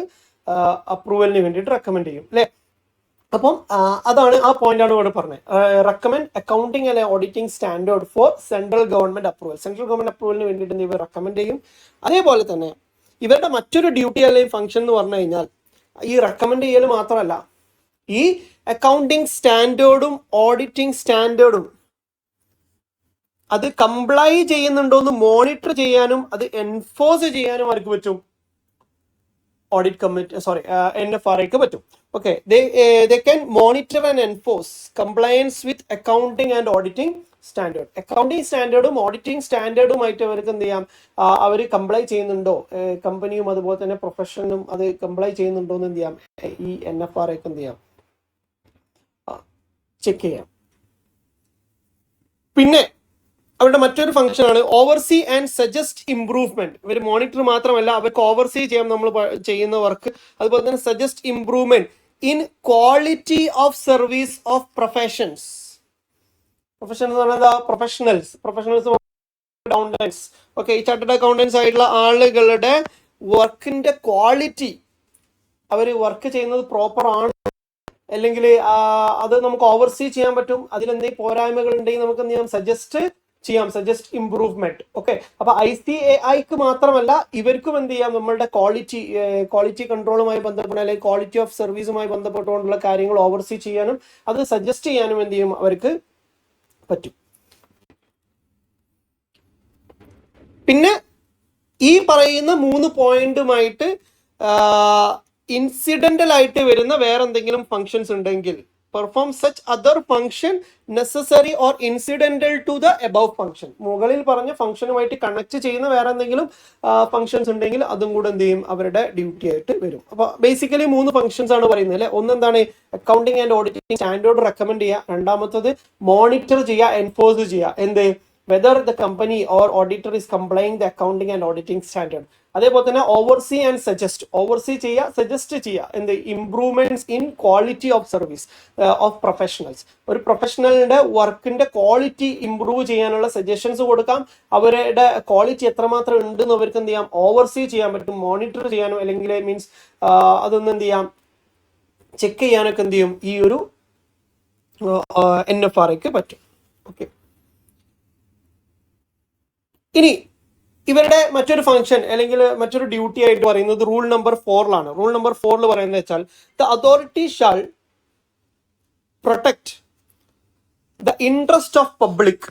അപ്രൂവലിന് വേണ്ടിയിട്ട് റെക്കമെൻഡ് ചെയ്യും അല്ലെ? അപ്പം അതാണ് ആ പോയിന്റ് ആണ് ഇവിടെ പറഞ്ഞത്. റെക്കമെൻഡ് അക്കൗണ്ടിങ് അല്ലെ auditing standard for central government approval. Central government അപ്രൂവലിന് വേണ്ടിയിട്ട് ഇവർ റെക്കമെൻഡ് ചെയ്യും. അതേപോലെ തന്നെ ഇവരുടെ മറ്റൊരു ഡ്യൂട്ടി അല്ലെങ്കിൽ ഫംഗ്ഷൻ എന്ന് പറഞ്ഞു കഴിഞ്ഞാൽ ഈ റെക്കമെൻഡ് ചെയ്യൽ മാത്രമല്ല, ഈ അക്കൗണ്ടിങ് സ്റ്റാൻഡേർഡും ഓഡിറ്റിംഗ് സ്റ്റാൻഡേർഡും അത് കംപ്ലൈ ചെയ്യുന്നുണ്ടോ എന്ന് മോണിറ്റർ ചെയ്യാനും അത് എൻഫോഴ്സ് ചെയ്യാനും ആർക്ക് പറ്റും? ഓഡിറ്റ് കമ്മിറ്റി NFRAക്ക് പറ്റും. Okay, they can monitor and enforce compliance with accounting and auditing standard. Accounting സ്റ്റാൻഡേർഡും ഓഡിറ്റിംഗ് സ്റ്റാൻഡേർഡുമായിട്ട് അവർക്ക് എന്ത് ചെയ്യാം, അവർ കംപ്ലൈ ചെയ്യുന്നുണ്ടോ, കമ്പനിയും അതുപോലെ തന്നെ പ്രൊഫഷനും അത് കംപ്ലൈ ചെയ്യുന്നുണ്ടോ എന്ന് എന്ത് ചെയ്യാം, ഈ NFRAക്ക് എന്ത് ചെയ്യാം, ചെക്ക് ചെയ്യാം. പിന്നെ അവരുടെ മറ്റൊരു ഫംഗ്ഷൻ ആണ് ഓവർസീ ആൻഡ് സജസ്റ്റ് ഇംപ്രൂവ്മെന്റ്. ഇവർ മോണിറ്റർ മാത്രമല്ല, അവർക്ക് ഓവർസീ ചെയ്യാം നമ്മൾ ചെയ്യുന്ന വർക്ക്. അതുപോലെ തന്നെ suggest improvement in quality of service of professions. Profession എന്ന് പറഞ്ഞാൽ പ്രൊഫഷണൽസ് അക്കൗണ്ടൻസ്. ഓക്കെ, ഈ ചാർട്ടേഡ് അക്കൗണ്ടൻസ് ആയിട്ടുള്ള ആളുകളുടെ വർക്കിന്റെ ക്വാളിറ്റി, അവർ വർക്ക് ചെയ്യുന്നത് പ്രോപ്പർ ആണ് അല്ലെങ്കിൽ അത് നമുക്ക് ഓവർസീ ചെയ്യാൻ പറ്റും. അതിലെന്തെങ്കിലും പോരായ്മകൾ ഉണ്ടെങ്കിൽ നമുക്ക് എന്ത് ചെയ്യാം, സജസ്റ്റ് ഇംപ്രൂവ്മെന്റ്. ഓക്കെ, അപ്പൊ ICAIക്ക് മാത്രമല്ല ഇവർക്കും എന്ത് ചെയ്യാം, നമ്മളുടെ ക്വാളിറ്റി കൺട്രോളുമായി ബന്ധപ്പെട്ട അല്ലെങ്കിൽ ക്വാളിറ്റി ഓഫ് സർവീസുമായി ബന്ധപ്പെട്ടുകൊണ്ടുള്ള കാര്യങ്ങൾ ഓവർസീ ചെയ്യാനും അത് സജസ്റ്റ് ചെയ്യാനും എന്ത് ചെയ്യും, അവർക്ക് പറ്റും. പിന്നെ ഈ പറയുന്ന 3 പോയിന്റുമായിട്ട് ഇൻസിഡന്റൽ ആയിട്ട് വരുന്ന വേറെ എന്തെങ്കിലും ഫങ്ഷൻസ് ഉണ്ടെങ്കിൽ perform such other function necessary or incidental to the above function. മുകളിൽ പറഞ്ഞ ഫംഗ്ഷനുമായിട്ട് കണക്ട് ചെയ്യുന്ന വേറെ എന്തെങ്കിലും ഫങ്ഷൻസ് ഉണ്ടെങ്കിൽ അതും കൂടെ എന്ത് ചെയ്യും, അവരുടെ ഡ്യൂട്ടി ആയിട്ട് വരും. അപ്പൊ ബേസിക്കലി 3 ഫങ്ഷൻസ് ആണ് പറയുന്നത് അല്ലെ. ഒന്നെന്താണ്, accounting and auditing standard recommend ചെയ്യുക. രണ്ടാമത്തത് മോണിറ്റർ ചെയ്യുക, എൻഫോഴ്സ് ചെയ്യുക. എന്ത്, whether the company or auditor is complying the accounting and auditing standard. അതേപോലെ തന്നെ ഓവർസീ ആൻഡ് സജസ്റ്റ്, ഓവർസീ ചെയ്യുക, സജസ്റ്റ് ചെയ്യുക. എന്ത്, improvements in quality of service of professionals. ഒരു പ്രൊഫഷണലിന്റെ വർക്കിന്റെ ക്വാളിറ്റി ഇംപ്രൂവ് ചെയ്യാനുള്ള സജഷൻസ് കൊടുക്കാം. അവരുടെ ക്വാളിറ്റി എത്രമാത്രം ഉണ്ടെന്ന് അവർക്ക് എന്ത് ചെയ്യാം, ഓവർസീ ചെയ്യാൻ പറ്റും, മോണിറ്റർ ചെയ്യാനോ അല്ലെങ്കിൽ മീൻസ് അതൊന്നും എന്ത് ചെയ്യാം, ചെക്ക് ചെയ്യാനൊക്കെ എന്ത് ചെയ്യും, ഈ ഒരു NFRAക്ക് പറ്റും. ഓക്കെ, ഇനി ഇവരുടെ മറ്റൊരു ഫംഗ്ഷൻ അല്ലെങ്കിൽ മറ്റൊരു ഡ്യൂട്ടി ആയിട്ട് പറയുന്നത് റൂൾ നമ്പർ 4ലാണ്. റൂൾ നമ്പർ 4 പറയുന്നത് വെച്ചാൽ the authority shall protect the interest of public.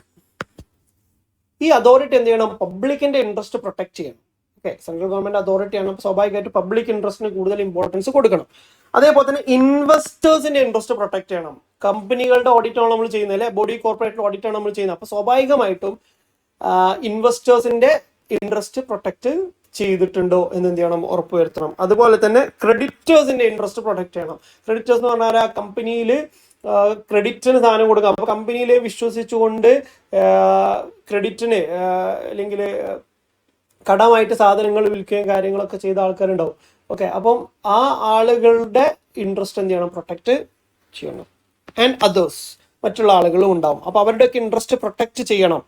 ഈ അതോറിറ്റി എന്ത് ചെയ്യണം, പബ്ലിക്കിന്റെ ഇൻട്രസ്റ്റ് പ്രൊട്ടക്ട് ചെയ്യണം. ഓക്കെ, സെൻട്രൽ ഗവൺമെന്റ് അതോറിറ്റിയാണ്, സ്വാഭാവികമായിട്ട് പബ്ലിക് ഇൻട്രസ്റ്റിന് കൂടുതൽ ഇമ്പോർട്ടൻസ് കൊടുക്കണം. അതേപോലെ തന്നെ ഇൻവെസ്റ്റേഴ്സിന്റെ ഇൻട്രസ്റ്റ് പ്രൊട്ടക്ട് ചെയ്യണം. കമ്പനികളുടെ ഓഡിറ്റ് ആണ് നമ്മൾ ചെയ്യുന്നത് അല്ലെ, ബോഡി കോർപ്പറേറ്റ് ഓഡിറ്റ് ആണ് നമ്മൾ ചെയ്യുന്നത്. അപ്പൊ സ്വാഭാവികമായിട്ടും ഇൻവെസ്റ്റേഴ്സിന്റെ ഇൻട്രസ്റ്റ് പ്രൊട്ടക്ട് ചെയ്തിട്ടുണ്ടോ എന്ന് എന്ത് ചെയ്യണം, ഉറപ്പുവരുത്തണം. അതുപോലെ തന്നെ ക്രെഡിറ്റേഴ്സിന്റെ ഇൻട്രസ്റ്റ് പ്രൊട്ടക്ട് ചെയ്യണം. ക്രെഡിറ്റേഴ്സ് എന്ന് പറഞ്ഞാൽ ആ കമ്പനിയിൽ ക്രെഡിറ്റിന് സാധനം കൊടുക്കാം. അപ്പൊ കമ്പനിയിൽ വിശ്വസിച്ചുകൊണ്ട് ക്രെഡിറ്റിന് അല്ലെങ്കിൽ കടമായിട്ട് സാധനങ്ങൾ വിൽക്കുകയും കാര്യങ്ങളൊക്കെ ചെയ്ത ആൾക്കാരുണ്ടാവും. ഓക്കെ, അപ്പം ആ ആളുകളുടെ ഇൻട്രസ്റ്റ് എന്ത് ചെയ്യണം, പ്രൊട്ടക്ട് ചെയ്യണം. ആൻഡ് അതേഴ്സ്, മറ്റുള്ള ആളുകളും ഉണ്ടാവും. അപ്പൊ അവരുടെയൊക്കെ ഇൻട്രസ്റ്റ് പ്രൊട്ടക്ട് ചെയ്യണം.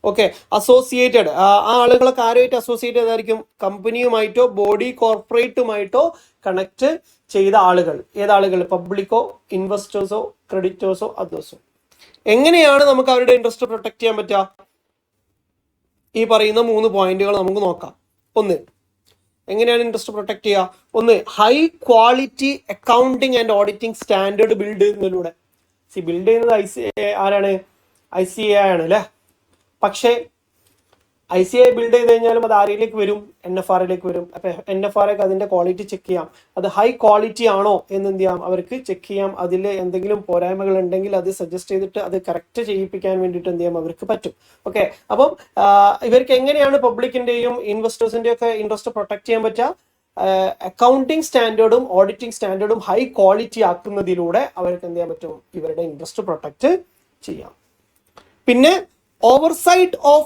ഓക്കെ, അസോസിയേറ്റഡ് ആ ആളുകളൊക്കെ ആരുമായിട്ട് അസോസിയേറ്റ് ചെയ്തായിരിക്കും, കമ്പനിയുമായിട്ടോ ബോഡി കോർപ്പറേറ്റുമായിട്ടോ കണക്ട് ചെയ്ത ആളുകൾ. ഏതാളുകൾ, പബ്ലിക്കോ ഇൻവെസ്റ്റേഴ്സോ ക്രെഡിറ്റേഴ്സോ അതേഴ്സോ. എങ്ങനെയാണ് നമുക്ക് അവരുടെ ഇൻട്രസ്റ്റ് പ്രൊട്ടക്ട് ചെയ്യാൻ പറ്റുക? ഈ പറയുന്ന 3 പോയിന്റുകൾ നമുക്ക് നോക്കാം. ഒന്ന്, എങ്ങനെയാണ് ഇൻട്രസ്റ്റ് പ്രൊട്ടക്ട് ചെയ്യുക? ഒന്ന്, high quality accounting and auditing standard build ചെയ്യുന്നതിലൂടെ. ബിൽഡ് ചെയ്യുന്നത് ആരാണ്? ICAI ആണ് അല്ലെ. പക്ഷേ ICAI ബിൽഡ് ചെയ്ത് കഴിഞ്ഞാലും അത് ആരിലേക്ക് വരും, NFRAയിലേക്ക് വരും. അപ്പൊ NFRAക്ക് അതിന്റെ ക്വാളിറ്റി ചെക്ക് ചെയ്യാം. അത് ഹൈ ക്വാളിറ്റി ആണോ എന്ന് എന്ത് ചെയ്യാം, അവർക്ക് ചെക്ക് ചെയ്യാം. അതിൽ എന്തെങ്കിലും പോരായ്മകൾ ഉണ്ടെങ്കിൽ അത് സജസ്റ്റ് ചെയ്തിട്ട് അത് കറക്റ്റ് ചെയ്യിപ്പിക്കാൻ വേണ്ടിയിട്ട് എന്ത് ചെയ്യാം, അവർക്ക് പറ്റും. ഓക്കെ, അപ്പം ഇവർക്ക് എങ്ങനെയാണ് പബ്ലിക്കിന്റെയും ഇൻവെസ്റ്റേഴ്സിന്റെയും ഒക്കെ ഇൻട്രസ്റ്റ് പ്രൊട്ടക്ട് ചെയ്യാൻ പറ്റുക? അക്കൗണ്ടിങ് സ്റ്റാൻഡേർഡും ഓഡിറ്റിംഗ് സ്റ്റാൻഡേർഡും ഹൈ ക്വാളിറ്റി ആക്കുന്നതിലൂടെ അവർക്ക് എന്ത് ചെയ്യാൻ പറ്റും, ഇവരുടെ ഇൻട്രസ്റ്റ് പ്രൊട്ടക്ട് ചെയ്യാം. പിന്നെ oversight of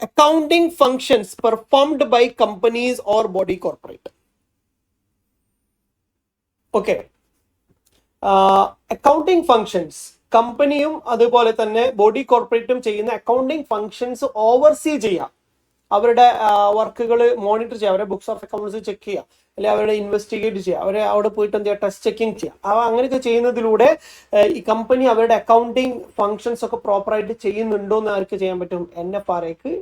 accounting functions performed by companies or body corporate. Okay, accounting functions കമ്പനിയും അതുപോലെ തന്നെ ബോഡി കോർപ്പറേറ്റും ചെയ്യുന്ന അക്കൗണ്ടിങ് ഫങ്ഷൻസ് ഓവർസീ ചെയ്യാം. അവരുടെ വർക്കുകൾ മോണിറ്റർ ചെയ്യുക, അവരുടെ ബുക്സ് ഓഫ് അക്കൗണ്ട്സ് ചെക്ക് ചെയ്യുക, അല്ലെങ്കിൽ അവരുടെ ഇൻവെസ്റ്റിഗേറ്റ് ചെയ്യുക, അവരെ അവിടെ പോയിട്ട് എന്ത് ചെയ്യുക, ടെസ്റ്റ് ചെക്കിങ് ചെയ്യുക. അങ്ങനെയൊക്കെ ചെയ്യുന്നതിലൂടെ ഈ കമ്പനി അവരുടെ അക്കൗണ്ടിങ് ഫങ്ഷൻസ് ഒക്കെ പ്രോപ്പറായിട്ട് ചെയ്യുന്നുണ്ടോ എന്ന് ആർക്ക് ചെയ്യാൻ പറ്റും, NFRAക്ക്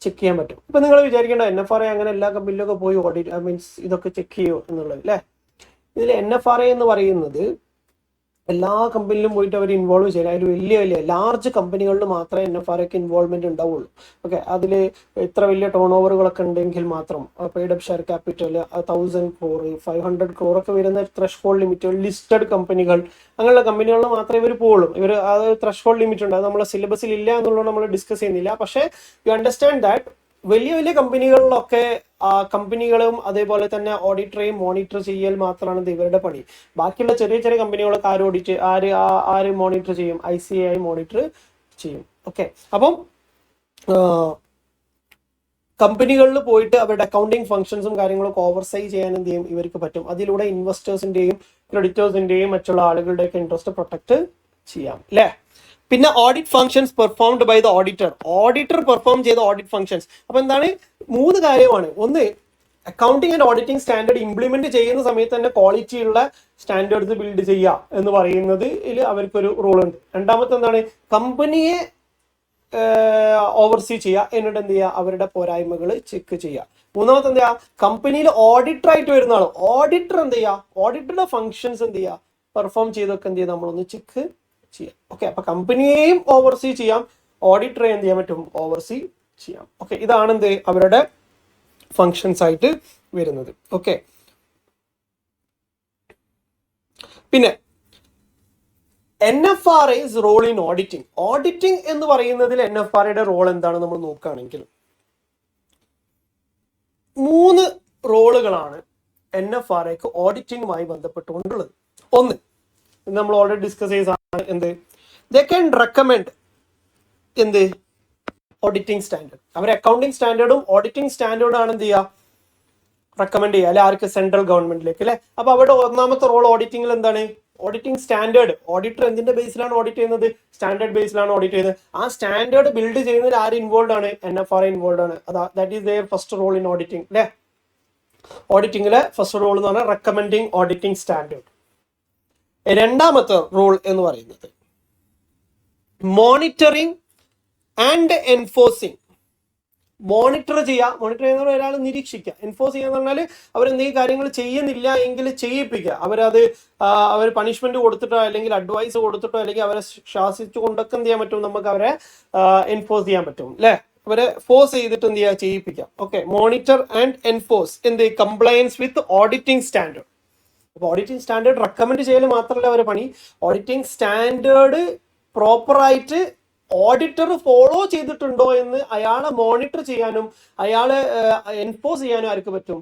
ചെക്ക് ചെയ്യാൻ പറ്റും. ഇപ്പൊ നിങ്ങൾ വിചാരിക്കേണ്ട NFRA അങ്ങനെ എല്ലാ കമ്പനിയിലൊക്കെ പോയി ഓഡിറ്റ് മീൻസ് ഇതൊക്കെ ചെക്ക് ചെയ്യോ എന്നുള്ളത് അല്ലേ. ഇതിൽ NFRA എന്ന് പറയുന്നത് എല്ലാ കമ്പനിയിലും പോയിട്ട് അവർ ഇൻവോൾവ് ചെയ്യണം. അതിൽ വലിയ വലിയ ലാർജ് കമ്പനികളിൽ മാത്രമേ NFRAക്ക് ഇൻവോൾവ്മെന്റ് ഉണ്ടാവുള്ളൂ. ഓക്കെ, അതിൽ ഇത്ര വലിയ ടേൺ ഓവറുകളൊക്കെ ഉണ്ടെങ്കിൽ മാത്രം paid up share capital 1000 crore 500 crore ഒക്കെ വരുന്ന ത്രഷ് ഹോൾഡ് ലിമിറ്റ് ലിസ്റ്റഡ് കമ്പനികൾ, അങ്ങനെയുള്ള കമ്പനികളിൽ മാത്രമേ ഇവർ പോകുള്ളൂ. ഇവർ അത് ത്രഷ് ഹോൾഡ് ലിമിറ്റ് ഉണ്ട്, അത് നമ്മളെ സിലബസിൽ ഇല്ല എന്നുള്ളത് നമ്മൾ ഡിസ്കസ് ചെയ്യുന്നില്ല. പക്ഷേ യു അണ്ടർസ്റ്റാൻഡ് ദാറ്റ് വലിയ വലിയ കമ്പനികളിലൊക്കെ കമ്പനികളും അതേപോലെ തന്നെ ഓഡിറ്ററെയും മോണിറ്റർ ചെയ്യൽ മാത്രമാണ് ഇവരുടെ പണി. ബാക്കിയുള്ള ചെറിയ ചെറിയ കമ്പനികളൊക്കെ ആര് മോണിറ്റർ ചെയ്യും? ICAI മോണിറ്റർ ചെയ്യും. ഓക്കെ, അപ്പം കമ്പനികളിൽ പോയിട്ട് അവരുടെ അക്കൗണ്ടിങ് ഫംഗ്ഷൻസും കാര്യങ്ങളൊക്കെ ഓവർസൈ ചെയ്യാൻ എന്ത് ചെയ്യും ഇവർക്ക് പറ്റും. അതിലൂടെ ഇൻവെസ്റ്റേഴ്സിന്റെയും ക്രെഡിറ്റേഴ്സിന്റെയും മറ്റുള്ള ആളുകളുടെയൊക്കെ ഇൻട്രസ്റ്റ് പ്രൊട്ടക്ട് ചെയ്യാം അല്ലേ. പിന്നെ audit functions performed by the auditor. Auditor perform ചെയ്ത ഓഡിറ്റ് ഫംഗ്ഷൻസ്. അപ്പൊ എന്താണ്? 3 കാര്യമാണ്. ഒന്ന്, accounting and auditing standard implement ചെയ്യുന്ന സമയത്ത് തന്നെ ക്വാളിറ്റി ഉള്ള സ്റ്റാൻഡേർഡ്സ് ബിൽഡ് ചെയ്യുക എന്ന് പറയുന്നതിൽ അവർക്കൊരു റോൾ ഉണ്ട്. രണ്ടാമത്തെ എന്താണ്? കമ്പനിയെ ഓവർസീ ചെയ്യുക, എന്നിട്ട് എന്ത് ചെയ്യുക? അവരുടെ പോരായ്മകൾ ചെക്ക് ചെയ്യുക. മൂന്നാമത്തെ എന്താ? കമ്പനിയിൽ ഓഡിറ്റർ ആയിട്ട് വരുന്ന ആൾ, ഓഡിറ്റർ എന്ത് ചെയ്യുക? ഓഡിറ്ററുടെ ഫംഗ്ഷൻസ് എന്ത് ചെയ്യുക? പെർഫോം ചെയ്തൊക്കെ എന്ത് ചെയ്യുക? നമ്മളൊന്ന് ചെക്ക് ചെയ്യാം. ഓക്കെ, അപ്പൊ കമ്പനിയെയും ഓവർസീ ചെയ്യാം, ഓഡിറ്ററെ എന്ത് ചെയ്യാൻ പറ്റും? ഓവർസീ ചെയ്യാം. ഓക്കെ, ഇതാണ് എന്ത് അവരുടെ ഫങ്ഷൻസ് ആയിട്ട് വരുന്നത്. ഓക്കെ, പിന്നെ NFRA's role in auditing. Auditing എന്ന് പറയുന്നതിൽ NFRAയുടെ റോൾ എന്താണ് നമ്മൾ നോക്കുകയാണെങ്കിൽ 3 റോളുകളാണ് NFRAക്ക് ഓഡിറ്റിംഗുമായി ബന്ധപ്പെട്ടുകൊണ്ടുള്ളത്. ഒന്ന്, നമ്മൾ ഓൾറെഡി ഡിസ്കസ് ചെയ്ത എന്ത്? ദേ ക്യാൻ റെക്കമെൻഡ് എന്ത്? Auditing standard. അവർ അക്കൗണ്ടിങ് സ്റ്റാൻഡേർഡും ഓഡിറ്റിംഗ് സ്റ്റാൻഡേർഡും ആണ് എന്ത് ചെയ്യുക? റെക്കമെൻഡ് ചെയ്യുക അല്ലെ ആർക്ക്? സെൻട്രൽ ഗവൺമെന്റിലേക്ക് അല്ലെ. അപ്പൊ അവിടെ ഒന്നാമത്തെ റോൾ ഓഡിറ്റിംഗിൽ എന്താണ്? Auditing standard. ഓഡിറ്റർ എന്തിന്റെ ബേസിലാണ് ഓഡിറ്റ് ചെയ്യുന്നത്? സ്റ്റാൻഡേർഡ് ബേസിലാണ് ഓഡിറ്റ് ചെയ്യുന്നത്. ആ സ്റ്റാൻഡേർഡ് ബിൽഡ് ചെയ്യുന്നതിൽ ആര് ഇൻവോൾവ് ആണ്? NFRA ഇൻവോൾവ് ആണ്. That is their first role in auditing അല്ലെ. ഓഡിറ്റിംഗിലെ ഫസ്റ്റ് റോൾ എന്ന് പറഞ്ഞാൽ റെക്കമെൻഡിങ് ഓഡിറ്റിംഗ് സ്റ്റാൻഡേർഡ്. രണ്ടാമത്തെ റോൾ എന്ന് പറയുന്നത് മോണിറ്ററിങ് ആൻഡ് എൻഫോഴ്സിങ്. മോണിറ്റർ ചെയ്യുക, മോണിറ്റർ ചെയ്യുന്ന ഒരാൾ നിരീക്ഷിക്കുക. എൻഫോഴ്സ് ചെയ്യുക എന്ന് പറഞ്ഞാൽ അവരെന്തെങ്കിലും കാര്യങ്ങൾ ചെയ്യുന്നില്ല എങ്കിൽ ചെയ്യിപ്പിക്കുക. അവർ പണിഷ്മെന്റ് കൊടുത്തിട്ടോ അല്ലെങ്കിൽ അഡ്വൈസ് കൊടുത്തിട്ടോ അല്ലെങ്കിൽ അവരെ ശാസിച്ചു കൊണ്ടൊക്കെ എന്ത് ചെയ്യാൻ പറ്റും? നമുക്ക് അവരെ എൻഫോഴ്സ് ചെയ്യാൻ പറ്റും അല്ലെ. അവരെ ഫോഴ്സ് ചെയ്തിട്ട് എന്ത് ചെയ്യുക? ചെയ്യിപ്പിക്കാം. ഓക്കെ, മോണിറ്റർ ആൻഡ് എൻഫോഴ്സ് എന്ത്? Compliance with auditing standard. അപ്പൊ ഓഡിറ്റിംഗ് സ്റ്റാൻഡേർഡ് റെക്കമെൻഡ് ചെയ്യൽ മാത്രമല്ല അവരെ പണി, ഓഡിറ്റിംഗ് സ്റ്റാൻഡേർഡ് പ്രോപ്പറായിട്ട് ഓഡിറ്റർ ഫോളോ ചെയ്തിട്ടുണ്ടോ എന്ന് അയാളെ മോണിറ്റർ ചെയ്യാനും അയാളെ എൻഫോഴ്സ് ചെയ്യാനും ആർക്ക് പറ്റും?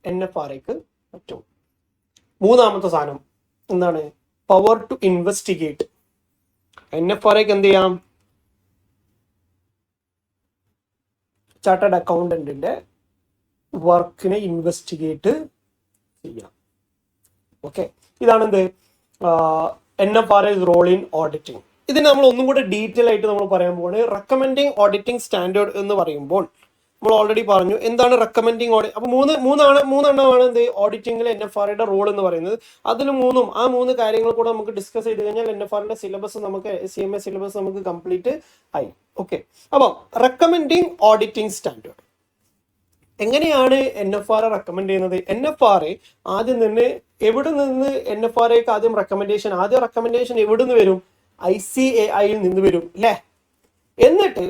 NFRAക്ക് പറ്റും. മൂന്നാമത്തെ സാധനം എന്താണ്? Power to investigate. NFRAക്ക് എന്ത് ചെയ്യാം? ചാർട്ടേഡ് അക്കൗണ്ടന്റിന്റെ വർക്കിനെ ഇൻവെസ്റ്റിഗേറ്റ് ചെയ്യാം. ഓക്കെ, ഇതാണ് എന്ത് NFRA's റോൾ ഇൻ ഓഡിറ്റിംഗ്. ഇതിന് നമ്മൾ ഒന്നും കൂടെ ഡീറ്റെയിൽ ആയിട്ട് നമ്മൾ പറയാൻ പോകുന്നത് റെക്കമെൻഡിങ് ഓഡിറ്റിംഗ് സ്റ്റാൻഡേർഡ് എന്ന് പറയുമ്പോൾ നമ്മൾ ഓൾറെഡി പറഞ്ഞു എന്താണ് റെക്കമെൻഡിങ് ഓഡിറ്റ്. അപ്പൊ മൂന്നെണ്ണമാണ് എന്ത് ഓഡിറ്റിംഗിൽ NFRAയുടെ റോൾ എന്ന് പറയുന്നത്. അതിൽ ആ മൂന്ന് കാര്യങ്ങൾ കൂടെ നമുക്ക് ഡിസ്കസ് ചെയ്ത് കഴിഞ്ഞാൽ NFRAയുടെ സിലബസ് നമുക്ക് CMA സിലബസ് നമുക്ക് കംപ്ലീറ്റ് ആയി. ഓക്കെ, അപ്പം റെക്കമെൻഡിങ് ഓഡിറ്റിംഗ് സ്റ്റാൻഡേർഡ് എങ്ങനെയാണ് NFRA റെക്കമെൻഡ് ചെയ്യുന്നത്? NFRA ആദ്യം തന്നെ എവിടെ നിന്ന് NFRAക്ക് ആദ്യം റെക്കമെൻഡേഷൻ എവിടെ നിന്ന് വരും? ICAIയിൽ നിന്ന് വരും അല്ലേ. എന്നിട്ട്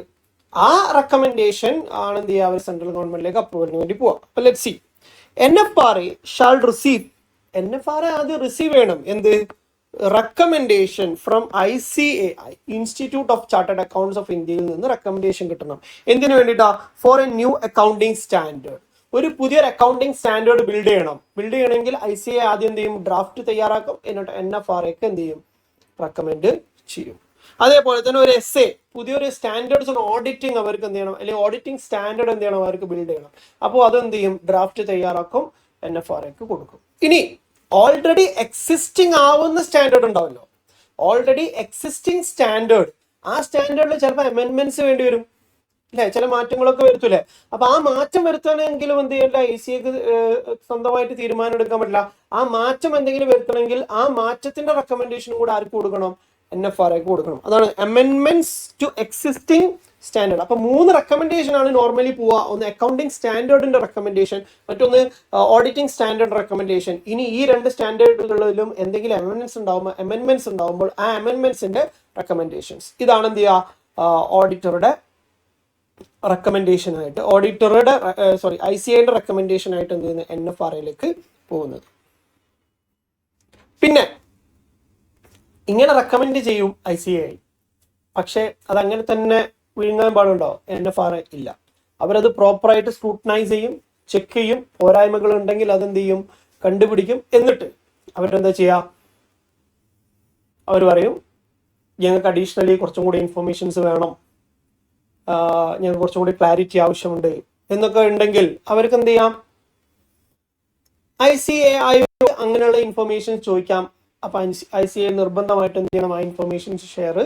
ആ റെക്കമെൻഡേഷൻ ആണ് എന്ത് ചെയ്യുക? അവർ സെൻട്രൽ ഗവൺമെന്റിലേക്ക് അപ്രൂവലിന് വേണ്ടി പോവാം. അപ്പൊ let see. NFRA shall receive. NFRA ആദ്യം റിസീവ് ചെയ്യണം എന്ത്? Recommendation from ICAI, institute of chartered accounts of ഇന്ത്യയിൽ നിന്ന് റെക്കമെൻഡേഷൻ കിട്ടണം. എന്തിനു വേണ്ടിയിട്ടാ? For a new accounting standard. ഒരു പുതിയൊരു അക്കൗണ്ടിങ് സ്റ്റാൻഡേർഡ് ബിൽഡ് ചെയ്യണമെങ്കിൽ ICAI ആദ്യം എന്ത് ചെയ്യും? ഡ്രാഫ്റ്റ് തയ്യാറാക്കും. എന്നിട്ട് NFRAക്ക് എന്ത് ചെയ്യും? റെക്കമെൻഡ് ചെയ്യും. അതേപോലെ തന്നെ ഒരു SA, പുതിയൊരു സ്റ്റാൻഡേർഡ്സ് ഓൺ ഓഡിറ്റിംഗ് അവർക്ക് എന്ത് ചെയ്യണം? അല്ലെങ്കിൽ ഓഡിറ്റിംഗ് സ്റ്റാൻഡേർഡ് എന്ത് ചെയ്യണം? അവർക്ക് ബിൽഡ് ചെയ്യണം. അപ്പോൾ അതെന്ത് ചെയ്യും? ഡ്രാഫ്റ്റ് തയ്യാറാക്കും, NFRAക്ക് കൊടുക്കും. ഇനി ഓൾറെഡി എക്സിസ്റ്റിംഗ് ആവുന്ന സ്റ്റാൻഡേർഡ് ഉണ്ടാവല്ലോ, ഓൾറെഡി എക്സിസ്റ്റിംഗ് സ്റ്റാൻഡേർഡ്, ആ സ്റ്റാൻഡേർഡിൽ ചിലപ്പോൾ അമെൻമെന്റ്സ് വേണ്ടി വരും അല്ലെ, ചില മാറ്റങ്ങളൊക്കെ വരുത്തൂലേ. അപ്പൊ ആ മാറ്റം വരുത്തണമെങ്കിലും എന്ത് ചെയ്യണ്ട? ICAക്ക് സ്വന്തമായിട്ട് തീരുമാനം എടുക്കാൻ പറ്റില്ല. ആ മാറ്റം എന്തെങ്കിലും വരുത്തണമെങ്കിൽ ആ മാറ്റത്തിന്റെ റെക്കമെൻഡേഷൻ കൂടെ ആർക്ക് കൊടുക്കണം? NFRAക്ക് കൊടുക്കണം. അതാണ് അമെൻമെന്റ്സ് ടു എക്സിസ്റ്റിംഗ് സ്റ്റാൻഡേർഡ്. അപ്പൊ 3 റെക്കമെൻഡേഷൻ ആണ് നോർമലി പോവുക. ഒന്ന് അക്കൗണ്ടിങ് സ്റ്റാൻഡേർഡിന്റെ റെക്കമെൻഡേഷൻ, മറ്റൊന്ന് ഓഡിറ്റിംഗ് സ്റ്റാൻഡേർഡ് റെക്കമെൻഡേഷൻ. ഇനി ഈ 2 സ്റ്റാൻഡേർഡുകളിലും എന്തെങ്കിലും അമെൻമെന്റ്സ് ഉണ്ടാകുമ്പോൾ ആ അമെൻമെന്റ്സിന്റെ റെക്കമെൻഡേഷൻസ്. ഇതാണ് എന്ത് ചെയ്യുക, ഓഡിറ്ററുടെ റെക്കമെൻഡേഷൻ ആയിട്ട്, ICAIയുടെ റെക്കമെൻഡേഷൻ ആയിട്ട് എന്ത് ചെയ്യുന്നത്, NFRAയിലേക്ക് പോകുന്നത്. പിന്നെ ഇങ്ങനെ റെക്കമെൻഡ് ചെയ്യും ICAI, പക്ഷേ അതങ്ങനെ തന്നെ വിഴുങ്ങാൻ പാടുണ്ടോ? NFRA ഇല്ല. അവരത് പ്രോപ്പറായിട്ട് സ്ക്രൂട്ടനൈസ് ചെയ്യും, ചെക്ക് ചെയ്യും, പോരായ്മകൾ ഉണ്ടെങ്കിൽ അതെന്ത് ചെയ്യും, കണ്ടുപിടിക്കും. എന്നിട്ട് അവരെന്താ ചെയ്യുക, അവർ പറയും ഞങ്ങൾക്ക് അഡീഷണലി കുറച്ചും കൂടി ഇൻഫർമേഷൻസ് വേണം, ഞങ്ങൾക്ക് കുറച്ചും കൂടി ക്ലാരിറ്റി ആവശ്യമുണ്ട് എന്നൊക്കെ ഉണ്ടെങ്കിൽ അവർക്ക് എന്ത് ചെയ്യാം, ICAI അങ്ങനെയുള്ള ഇൻഫർമേഷൻ ചോദിക്കാം. അപ്പൊ ICAI നിർബന്ധമായിട്ട് എന്ത് ചെയ്യണം, ആ ഇൻഫർമേഷൻസ് ഷെയർ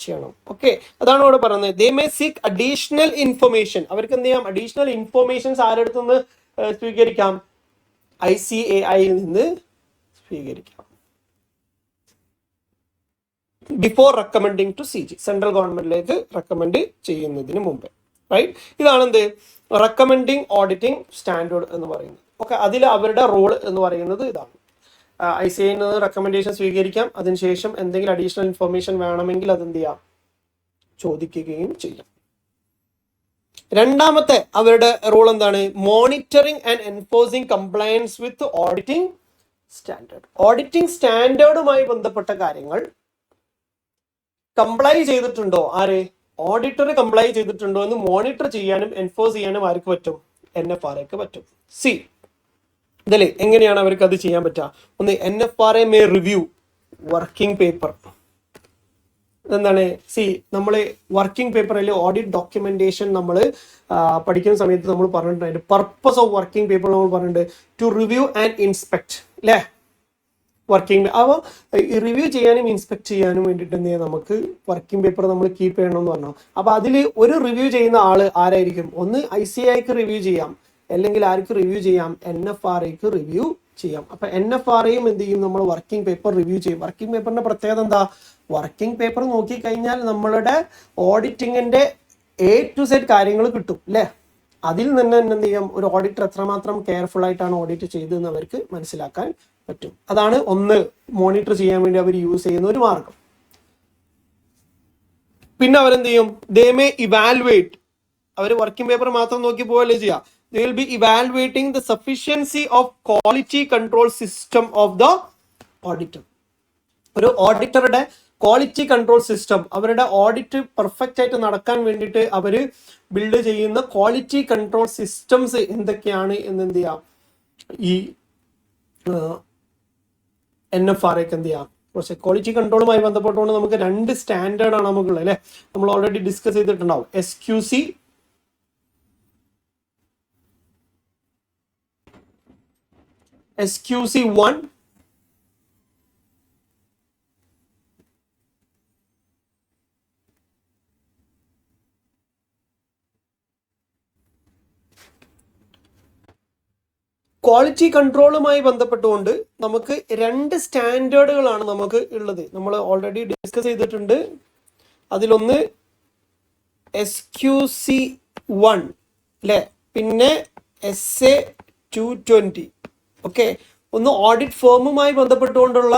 ചെയ്യണം. ഓക്കെ, അതാണ് ഇവിടെ പറയുന്നത്. They may seek additional information. അവർക്ക് എന്ത് ചെയ്യാം, അഡീഷണൽ ഇൻഫർമേഷൻസ് ആരുടെ നിന്ന് സ്വീകരിക്കാം, ICAIയിൽ നിന്ന് സ്വീകരിക്കാം. Before recommending to CG, central ഗവൺമെന്റിലേക്ക് റെക്കമെൻഡ് ചെയ്യുന്നതിന് മുമ്പ്. റൈറ്റ്, ഇതാണ് എന്ത് റെക്കമെൻഡിങ് ഓഡിറ്റിംഗ് സ്റ്റാൻഡേർഡ് എന്ന് പറയുന്നത്. ഓക്കെ, അതിൽ അവരുടെ റോൾ എന്ന് പറയുന്നത് ഇതാണ്. ICAIയിൽ നിന്ന് റെക്കമെൻഡേഷൻ സ്വീകരിക്കാം, അതിനുശേഷം എന്തെങ്കിലും അഡീഷണൽ ഇൻഫർമേഷൻ വേണമെങ്കിൽ അതെന്ത് ചെയ്യാം, ചോദിക്കുകയും ചെയ്യാം. രണ്ടാമത്തെ അവരുടെ റോൾ എന്താണ്, monitoring and enforcing compliance with auditing standard. Auditing സ്റ്റാൻഡേർഡുമായി ബന്ധപ്പെട്ട കാര്യങ്ങൾ കംപ്ലൈ ചെയ്തിട്ടുണ്ടോ, ആര്, ഓഡിറ്റർ കംപ്ലൈ ചെയ്തിട്ടുണ്ടോ എന്ന് മോണിറ്റർ ചെയ്യാനും എൻഫോഴ്സ് ചെയ്യാനും ആർക്ക് പറ്റും, NFRAക്ക് പറ്റും. ഇതിൽ എങ്ങനെയാണ് അവർക്ക് അത് ചെയ്യാൻ പറ്റുക? ഒന്ന്, NFRA may review working paper. എന്താണ്, നമ്മൾ വർക്കിംഗ് പേപ്പറിൽ ഓഡിറ്റ് ഡോക്യുമെന്റേഷൻ നമ്മൾ പഠിക്കുന്ന സമയത്ത് നമ്മൾ പറഞ്ഞിട്ടുണ്ട്, പർപ്പസ് ഓഫ് വർക്കിംഗ് പേപ്പർ നമ്മൾ പറഞ്ഞിട്ടുണ്ട്, ടു റിവ്യൂ ആൻഡ് ഇൻസ്പെക്ട് അല്ലേ, വർക്കിംഗ്. അപ്പോൾ റിവ്യൂ ചെയ്യാനും ഇൻസ്പെക്ട് ചെയ്യാനും വേണ്ടിയിട്ട് എന്ത് ചെയ്യാം, നമുക്ക് വർക്കിംഗ് പേപ്പർ നമ്മൾ കീപ്പ് ചെയ്യണം എന്ന് പറഞ്ഞു. അപ്പോൾ അതിൽ ഒരു റിവ്യൂ ചെയ്യുന്ന ആൾ ആരായിരിക്കും, ഒന്ന് ICAIക്ക് റിവ്യൂ ചെയ്യാം, അല്ലെങ്കിൽ ആർക്ക് റിവ്യൂ ചെയ്യാം, NFRAക്ക് റിവ്യൂ ചെയ്യാം. അപ്പൊ NFRAയും എന്ത് ചെയ്യും, നമ്മൾ വർക്കിംഗ് പേപ്പർ റിവ്യൂ ചെയ്യും. വർക്കിംഗ് പേപ്പറിന്റെ പ്രത്യേകത എന്താ, വർക്കിംഗ് പേപ്പർ നോക്കിക്കഴിഞ്ഞാൽ നമ്മളുടെ ഓഡിറ്റിങ്ങിന്റെ A to Z കാര്യങ്ങൾ കിട്ടും അല്ലേ. അതിൽ നിന്ന് എന്ത് ചെയ്യും, ഒരു ഓഡിറ്റർ എത്രമാത്രം കെയർഫുൾ ആയിട്ടാണ് ഓഡിറ്റ് ചെയ്തതെന്ന് അവർക്ക് മനസ്സിലാക്കാൻ പറ്റും. അതാണ് ഒന്ന് മോണിറ്റർ ചെയ്യാൻ വേണ്ടി അവർ യൂസ് ചെയ്യുന്ന ഒരു മാർഗം. പിന്നെ അവരെന്ത് ചെയ്യും, they may evaluate. Our working paper മാത്രം നോക്കി പോവല്ലേ ചെയ്യാം, they will be evaluating the sufficiency of quality control system of the auditor. ഒരു ഓഡിറ്ററുടെ ക്വാളിറ്റി കൺട്രോൾ സിസ്റ്റം, അവരുടെ ഓഡിറ്റ് പെർഫെക്റ്റ് ആയിട്ട് നടക്കാൻ വേണ്ടിയിട്ട് അവർ ബിൽഡ് ചെയ്യുന്ന ക്വാളിറ്റി കൺട്രോൾ സിസ്റ്റംസ് എന്തൊക്കെയാണ് എന്ന് എന്ത് ചെയ്യാം, ഈ NFRAക്ക് എന്ത് ചെയ്യാം. കുറച്ച് ക്വാളിറ്റി കൺട്രോളുമായി ബന്ധപ്പെട്ടുകൊണ്ട് നമുക്ക് 2 സ്റ്റാൻഡേർഡാണ് നമുക്കുള്ളത് അല്ലേ, നമ്മൾ ഓൾറെഡി ഡിസ്കസ് ചെയ്തിട്ടുണ്ടാവും. SQC1 ക്വാളിറ്റി കൺട്രോളുമായി ബന്ധപ്പെട്ടുകൊണ്ട് നമുക്ക് 2 സ്റ്റാൻഡേർഡുകളാണ് നമുക്ക് ഉള്ളത്. നമ്മൾ ഓൾറെഡി ഡിസ്കസ് ചെയ്തിട്ടുണ്ട്. അതിലൊന്ന് SQC1 അല്ലേ, പിന്നെ SA220. ഓക്കെ, ഒന്ന് ഓഡിറ്റ് ഫേമുമായി ബന്ധപ്പെട്ടുകൊണ്ടുള്ള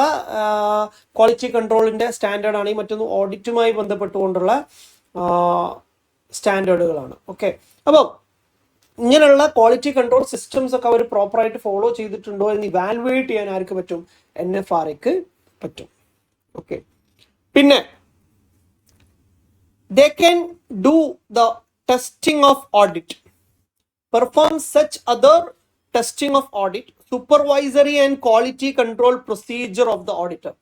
ക്വാളിറ്റി കൺട്രോളിന്റെ സ്റ്റാൻഡേർഡാണ്, മറ്റൊന്ന് ഓഡിറ്റുമായി ബന്ധപ്പെട്ടുകൊണ്ടുള്ള സ്റ്റാൻഡേർഡുകളാണ്. ഓക്കെ, അപ്പോൾ ഇങ്ങനെയുള്ള ക്വാളിറ്റി കൺട്രോൾ സിസ്റ്റംസ് ഒക്കെ അവർ പ്രോപ്പറായിട്ട് ഫോളോ ചെയ്തിട്ടുണ്ടോ എന്ന് ഇവാലുവേറ്റ് ചെയ്യാൻ ആർക്ക് പറ്റും, NFRAക്ക് പറ്റും. ഓക്കെ, പിന്നെ they can do the testing of audit, perform such other testing of audit, supervisory and quality control procedure of the auditor.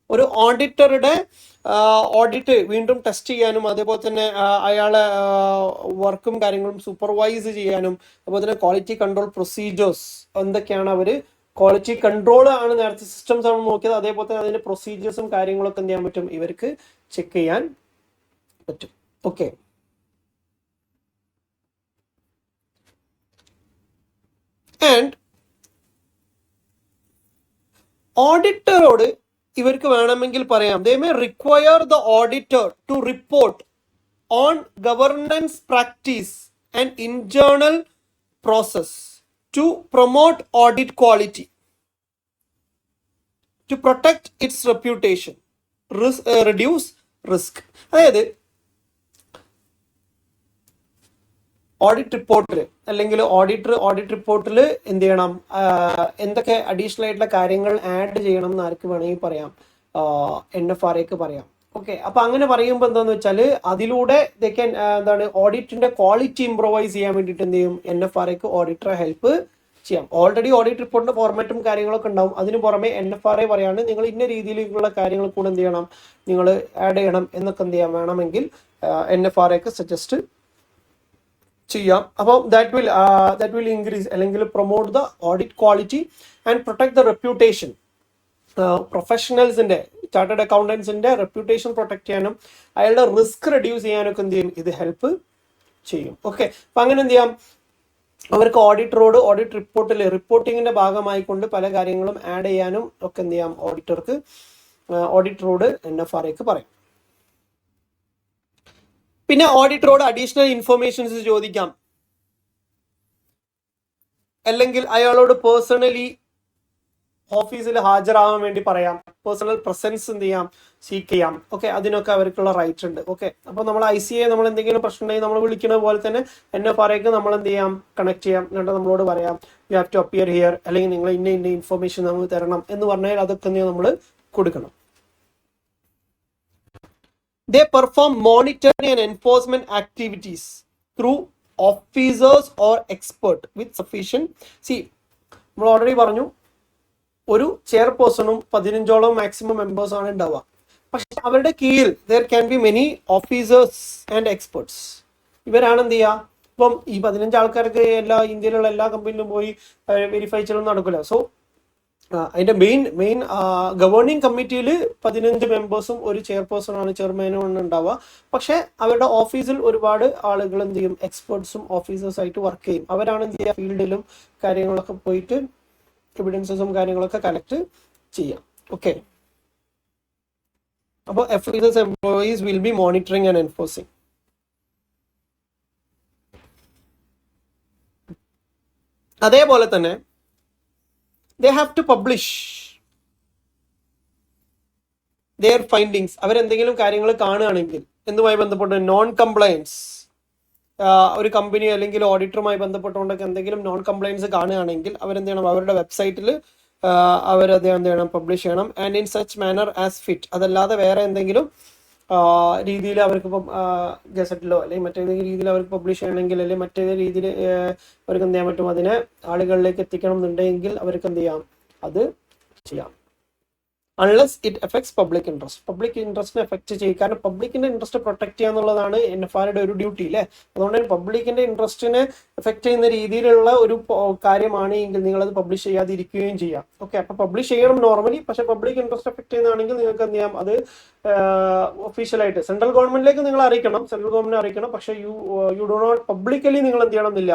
ഒരു ഓഡിറ്ററുടെ ഓഡിറ്റ് വീണ്ടും ടെസ്റ്റ് ചെയ്യാനും അതേപോലെ തന്നെ അയാളെ വർക്കും കാര്യങ്ങളും സൂപ്പർവൈസ് ചെയ്യാനും അതുപോലെ തന്നെ ക്വാളിറ്റി കൺട്രോൾ പ്രൊസീജിയേഴ്സ് എന്തൊക്കെയാണ്, അവർ ക്വാളിറ്റി കൺട്രോൾ ആണ് നേരത്തെ സിസ്റ്റംസ് ആണ് നോക്കിയത്, അതേപോലെ തന്നെ അതിന്റെ പ്രൊസീജിയേഴ്സും കാര്യങ്ങളൊക്കെ എന്ത് ചെയ്യാൻ പറ്റും, ഇവർക്ക് ചെക്ക് ചെയ്യാൻ പറ്റും. ഓക്കെ, ആൻഡ് ഓഡിറ്ററോട് ഇവർക്ക് വേണമെങ്കിൽ പറയാം, they may require the auditor to report on governance practice and internal process to promote audit quality, to protect its reputation, reduce risk. അതായത് ഓഡിറ്റ് റിപ്പോർട്ടിൽ അല്ലെങ്കിൽ ഓഡിറ്റ് റിപ്പോർട്ടിൽ എന്ത് ചെയ്യണം, എന്തൊക്കെ അഡീഷണൽ ആയിട്ടുള്ള കാര്യങ്ങൾ ആഡ് ചെയ്യണം എന്ന് ആർക്ക് വേണമെങ്കിൽ പറയാം, NFRAക്ക് പറയാം. ഓക്കെ, അപ്പൊ അങ്ങനെ പറയുമ്പോൾ എന്താന്ന് വെച്ചാൽ അതിലൂടെ എന്താണ് ഓഡിറ്റിന്റെ ക്വാളിറ്റി ഇംപ്രൂവൈസ് ചെയ്യാൻ വേണ്ടിയിട്ട് എന്ത് ചെയ്യും, NFRAക്ക് ഓഡിറ്ററെ ഹെൽപ്പ് ചെയ്യാം. ഓൾറെഡി ഓഡിറ്റ് റിപ്പോർട്ടിന്റെ ഫോർമാറ്റും കാര്യങ്ങളൊക്കെ ഉണ്ടാവും. അതിന് പുറമെ NFRA പറയാണ് നിങ്ങൾ ഇന്ന രീതിയിലുള്ള കാര്യങ്ങൾ കൂടെ എന്ത് ചെയ്യണം, നിങ്ങൾ ആഡ് ചെയ്യണം എന്നൊക്കെ എന്ത് ചെയ്യാൻ വേണമെങ്കിൽ NFRAക്ക് സജസ്റ്റ് ചെയ്യാം. അപ്പോൾ ദാറ്റ് വിൽ ഇൻക്രീസ് അല്ലെങ്കിൽ promote the audit quality and protect the reputation. പ്രൊഫഷണൽസിന്റെ ചാർട്ടേഡ് അക്കൗണ്ടൻസിന്റെ റെപ്യൂട്ടേഷൻ പ്രൊട്ടക്ട് ചെയ്യാനും അയാളുടെ റിസ്ക് റെഡ്യൂസ് ചെയ്യാനൊക്കെ എന്ത് ചെയ്യും, ഇത് ഹെൽപ്പ് ചെയ്യും. ഓക്കെ, അപ്പൊ അങ്ങനെ എന്ത് ചെയ്യാം, അവർക്ക് ഓഡിറ്റ് റിപ്പോർട്ടിങ്ങിന്റെ ഭാഗമായിക്കൊണ്ട് പല കാര്യങ്ങളും ആഡ് ചെയ്യാനും ഒക്കെ എന്ത് ചെയ്യാം, ഓഡിറ്ററോട് NFRAക്ക് പറയും. പിന്നെ ഓഡിറ്ററോട് അഡീഷണൽ ഇൻഫർമേഷൻസ് ചോദിക്കാം, അല്ലെങ്കിൽ അയാളോട് പേഴ്സണലി ഓഫീസിൽ ഹാജരാകാൻ വേണ്ടി പറയാം, പേഴ്സണൽ പ്രസൻസ് എന്ത് ചെയ്യാം, സീക്ക് ചെയ്യാം. ഓക്കെ, അതിനൊക്കെ അവർക്കുള്ള റൈറ്റ് ഉണ്ട്. ഓക്കെ, അപ്പോൾ നമ്മൾ ICA നമ്മൾ എന്തെങ്കിലും പ്രശ്നം ഉണ്ടെങ്കിൽ നമ്മൾ വിളിക്കുന്നത് പോലെ തന്നെ NFRAക്ക് നമ്മൾ എന്ത് ചെയ്യാം, കണക്ട് ചെയ്യാം. എന്നിട്ട് നമ്മളോട് പറയാം you have to appear here, അല്ലെങ്കിൽ നിങ്ങൾ ഇന്ന ഇൻഫർമേഷൻ നമുക്ക് തരണം എന്ന് പറഞ്ഞാൽ അതൊക്കെ നമ്മൾ കൊടുക്കണം. They perform monitoring and enforcement activities through officers or expert with sufficient. നമ്മൾ ഓൾറെഡി പറഞ്ഞു ഒരു ചെയർപേഴ്സണും 15ഓളം മാക്സിമം മെമ്പേഴ്സ് ആണ് ഉണ്ടാവുക. പക്ഷെ അവരുടെ കീഴിൽ there can be many officers and experts. ഇവരാണ് എന്ത് ചെയ്യുക, ഇപ്പം ഈ 15 ആൾക്കാർക്ക് ഇന്ത്യയിലുള്ള എല്ലാ കമ്പനിയിലും പോയി വെരിഫൈ ചെയ്യലൊന്നും നടക്കില്ല. സോ അതിന്റെ മെയിൻ ഗവേണിംഗ് കമ്മിറ്റിയിൽ 15 മെമ്പേഴ്സും ഒരു ചെയർപേഴ്സണാണ്, ചെയർമാനും ഉണ്ടാവുക. പക്ഷെ അവരുടെ ഓഫീസിൽ ഒരുപാട് ആളുകൾ എന്ത് ചെയ്യും, എക്സ്പേർട്സും ഓഫീസേഴ്സ് ആയിട്ട് വർക്ക് ചെയ്യും. അവരാണ് എന്ത് ചെയ്യുക, ഫീൽഡിലും കാര്യങ്ങളൊക്കെ പോയിട്ട് എവിഡൻസസും കാര്യങ്ങളൊക്കെ കളക്ട് ചെയ്യാം. ഓക്കെ, അപ്പോൾ FISS employees will be monitoring and enforcing. അതേപോലെ തന്നെ they have to publish their findings. അവരെന്തെങ്കിലും കാര്യങ്ങൾ കാണുകയാണെങ്കിൽ എന്തുമായി ബന്ധപ്പെട്ട് നോൺ കംപ്ലയൻസ്, ഒരു കമ്പനി അല്ലെങ്കിൽ ഓഡിറ്ററുമായി ബന്ധപ്പെട്ടുകൊണ്ടൊക്കെ എന്തെങ്കിലും നോൺ കംപ്ലയൻസ് കാണുകയാണെങ്കിൽ അവരെന്ത് ചെയ്യണം, അവരുടെ വെബ്സൈറ്റിൽ അവരത് എന്ത് ചെയ്യണം, പബ്ലിഷ് ചെയ്യണം. And in such manner as fit. അതല്ലാതെ വേറെ എന്തെങ്കിലും രീതിയിൽ അവർക്കിപ്പം ഗസറ്റിലോ അല്ലെങ്കിൽ മറ്റേതെങ്കിലും രീതിയിൽ അവർക്ക് പബ്ലിഷ് ചെയ്യണമെങ്കിൽ അല്ലെങ്കിൽ മറ്റേതെങ്കിലും രീതിയിൽ അവർക്ക് എന്ത് ചെയ്യാൻ പറ്റും, അതിനെ ആളുകളിലേക്ക് എത്തിക്കണം എന്നുണ്ടെങ്കിൽ അവർക്ക് എന്ത് ചെയ്യാം, അത് ചെയ്യാം. Unless it affects public interest. Public ഇൻട്രസ്റ്റിനെ എഫക്ട് ചെയ്യും. കാരണം പബ്ലിക്കിന്റെ ഇൻട്രസ്റ്റ് പ്രൊട്ടക്ട് ചെയ്യുക എന്നുള്ളതാണ് NFRAയുടെ ഒരു ഡ്യൂട്ടി അല്ലേ. അതുകൊണ്ട് തന്നെ പബ്ലിക്കിന്റെ ഇൻട്രസ്റ്റിനെ എഫക്ട് ചെയ്യുന്ന രീതിയിലുള്ള ഒരു കാര്യമാണ് എങ്കിൽ നിങ്ങളത് പബ്ലിഷ് ചെയ്യാതിരിക്കുകയും ചെയ്യാം. ഓക്കെ, അപ്പൊ പബ്ലിഷ് ചെയ്യണം നോർമലി. പക്ഷെ പബ്ലിക് ഇൻട്രസ്റ്റ് എഫക്ട് ചെയ്യുന്നതാണെങ്കിൽ നിങ്ങൾക്ക് എന്ത് ചെയ്യാം, അത് ഒഫീഷ്യലായിട്ട് സെൻട്രൽ ഗവൺമെന്റിലേക്ക് നിങ്ങൾ അറിയിക്കണം, സെൻട്രൽ ഗവൺമെന്റ് അറിയിക്കണം. പക്ഷെ യു ഡോ നോട്ട് പബ്ലിക്കലി നിങ്ങൾ എന്ത് ചെയ്യണം എന്നില്ല,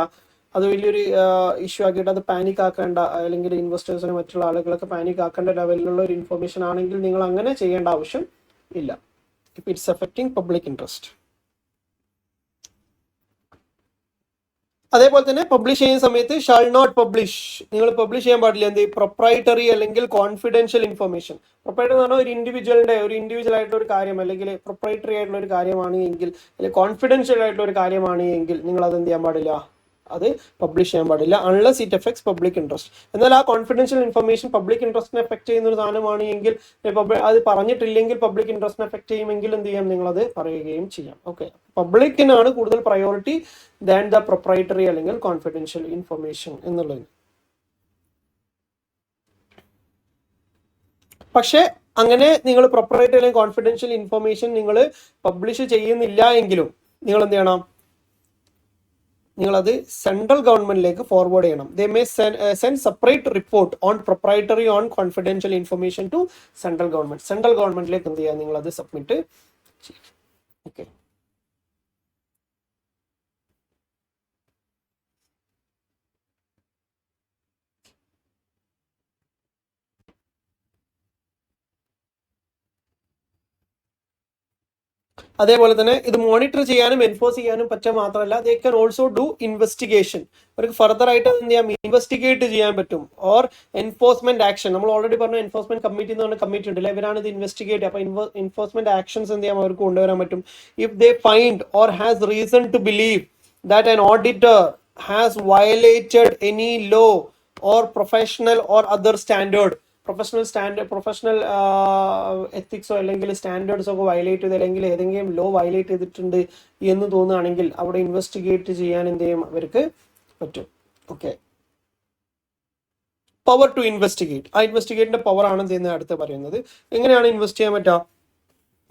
അത് വലിയൊരു ഇഷ്യൂ ആക്കിയിട്ട് അത് പാനിക് ആക്കേണ്ട, അല്ലെങ്കിൽ ഇൻവെസ്റ്റേഴ്സിന് മറ്റുള്ള ആളുകളൊക്കെ പാനിക് ആക്കേണ്ട ലെവലിലുള്ള ഒരു ഇൻഫർമേഷൻ ആണെങ്കിൽ നിങ്ങൾ അങ്ങനെ ചെയ്യേണ്ട ആവശ്യം ഇല്ല, if it's affecting public interest. അതേപോലെ തന്നെ പബ്ലിഷ് ചെയ്യുന്ന സമയത്ത് ഷാൾ നോട്ട് പബ്ലിഷ്, നിങ്ങൾ പബ്ലിഷ് ചെയ്യാൻ പാടില്ല എന്ത്, പ്രൊപ്രൈറ്ററി അല്ലെങ്കിൽ കോൺഫിഡൻഷ്യൽ ഇൻഫർമേഷൻ. പ്രൊപ്രൈറ്ററി എന്ന് പറഞ്ഞാൽ ഒരു ഇൻഡിവിജ്വൽ ആയിട്ടുള്ള ഒരു കാര്യം, അല്ലെങ്കിൽ പ്രൊപ്രൈറ്ററി ആയിട്ടുള്ള ഒരു കാര്യമാണ് എങ്കിൽ, അല്ലെങ്കിൽ കോൺഫിഡൻഷ്യൽ ആയിട്ടുള്ള ഒരു കാര്യമാണ് എങ്കിൽ നിങ്ങൾ അത് എന്ത് ചെയ്യാൻ പാടില്ല, അത് പബ്ലിഷ് ചെയ്യാൻ പാടില്ല. Unless it affects public interest. എന്നാൽ ആ കോൺഫിഡൻഷ്യൽ ഇൻഫർമേഷൻ പബ്ലിക് ഇൻട്രസ്റ്റിനെ എഫക്ട് ചെയ്യുന്ന ഒരു സാധനമാണ് എങ്കിൽ, അത് പറഞ്ഞിട്ടില്ലെങ്കിൽ പബ്ലിക് ഇൻട്രസ്റ്റിനെ എഫക്ട് ചെയ്യുമെങ്കിൽ എന്ത് ചെയ്യാം, നിങ്ങളത് പറയുകയും ചെയ്യാം. ഓക്കെ, പബ്ലിക്കിനാണ് കൂടുതൽ പ്രയോറിറ്റി ദാൻ ദ പ്രൊപ്രൈറ്ററി അല്ലെങ്കിൽ കോൺഫിഡൻഷ്യൽ ഇൻഫർമേഷൻ എന്നുള്ളത്. പക്ഷേ അങ്ങനെ നിങ്ങൾ പ്രൊപ്രൈറ്ററി അല്ലെങ്കിൽ കോൺഫിഡൻഷ്യൽ ഇൻഫർമേഷൻ നിങ്ങൾ പബ്ലിഷ് ചെയ്യുന്നില്ല എങ്കിലും നിങ്ങൾ എന്ത് ചെയ്യണം, നിങ്ങളത് സെൻട്രൽ ഗവൺമെന്റിലേക്ക് ഫോർവേഡ് ചെയ്യണം. They may send separate report on proprietary on confidential information to central government. Central ഗവൺമെന്റിലേക്ക് എന്ത് ചെയ്യുക, നിങ്ങളത് സബ്മിറ്റ് ചെയ്യും. ഓക്കെ, അതേപോലെ തന്നെ ഇത് മോണിറ്റർ ചെയ്യാനും എൻഫോഴ്സ് ചെയ്യാനും പറ്റുക മാത്രമല്ല, they can also do investigation. അവർക്ക് ഫർദർ ആയിട്ട് എന്ത് ചെയ്യാം, ഇൻവെസ്റ്റിഗേറ്റ് ചെയ്യാൻ പറ്റും. ഓർ എൻഫോഴ്സ്മെന്റ് ആക്ഷൻ, നമ്മൾ ഓൾറെഡി പറഞ്ഞു എൻഫോഴ്സ്മെന്റ് കമ്മിറ്റി എന്ന് പറഞ്ഞ കമ്മിറ്റി ഉണ്ടല്ലോ, ഇവരാണ് ഇത് ഇൻവെസ്റ്റിഗേറ്റ്. അപ്പൊ എൻഫോഴ്സ്മെന്റ് ആക്ഷൻസ് എന്ത് ചെയ്യാം, അവർക്ക് കൊണ്ടുവരാൻ പറ്റും. If they find or has reason to believe that an auditor has violated any law or professional or other standard, professional ethics അല്ലെങ്കിൽ സ്റ്റാൻഡേർഡ്സ് ഒക്കെ വയലേറ്റ് ചെയ്ത് അല്ലെങ്കിൽ ഏതെങ്കിലും ലോ വയലേറ്റ് ചെയ്തിട്ടുണ്ട് എന്ന് തോന്നുകയാണെങ്കിൽ അവിടെ ഇൻവെസ്റ്റിഗേറ്റ് ചെയ്യാൻ എന്ത് ചെയ്യും, അവർക്ക് പറ്റും. Okay, power to investigate. ആ ഇൻവെസ്റ്റിഗേറ്റിന്റെ പവർ ആണ് ചെയ്യുന്നത് അടുത്ത് പറയുന്നത്. എങ്ങനെയാണ് ഇൻവെസ്റ്റ് ചെയ്യാൻ പറ്റുക?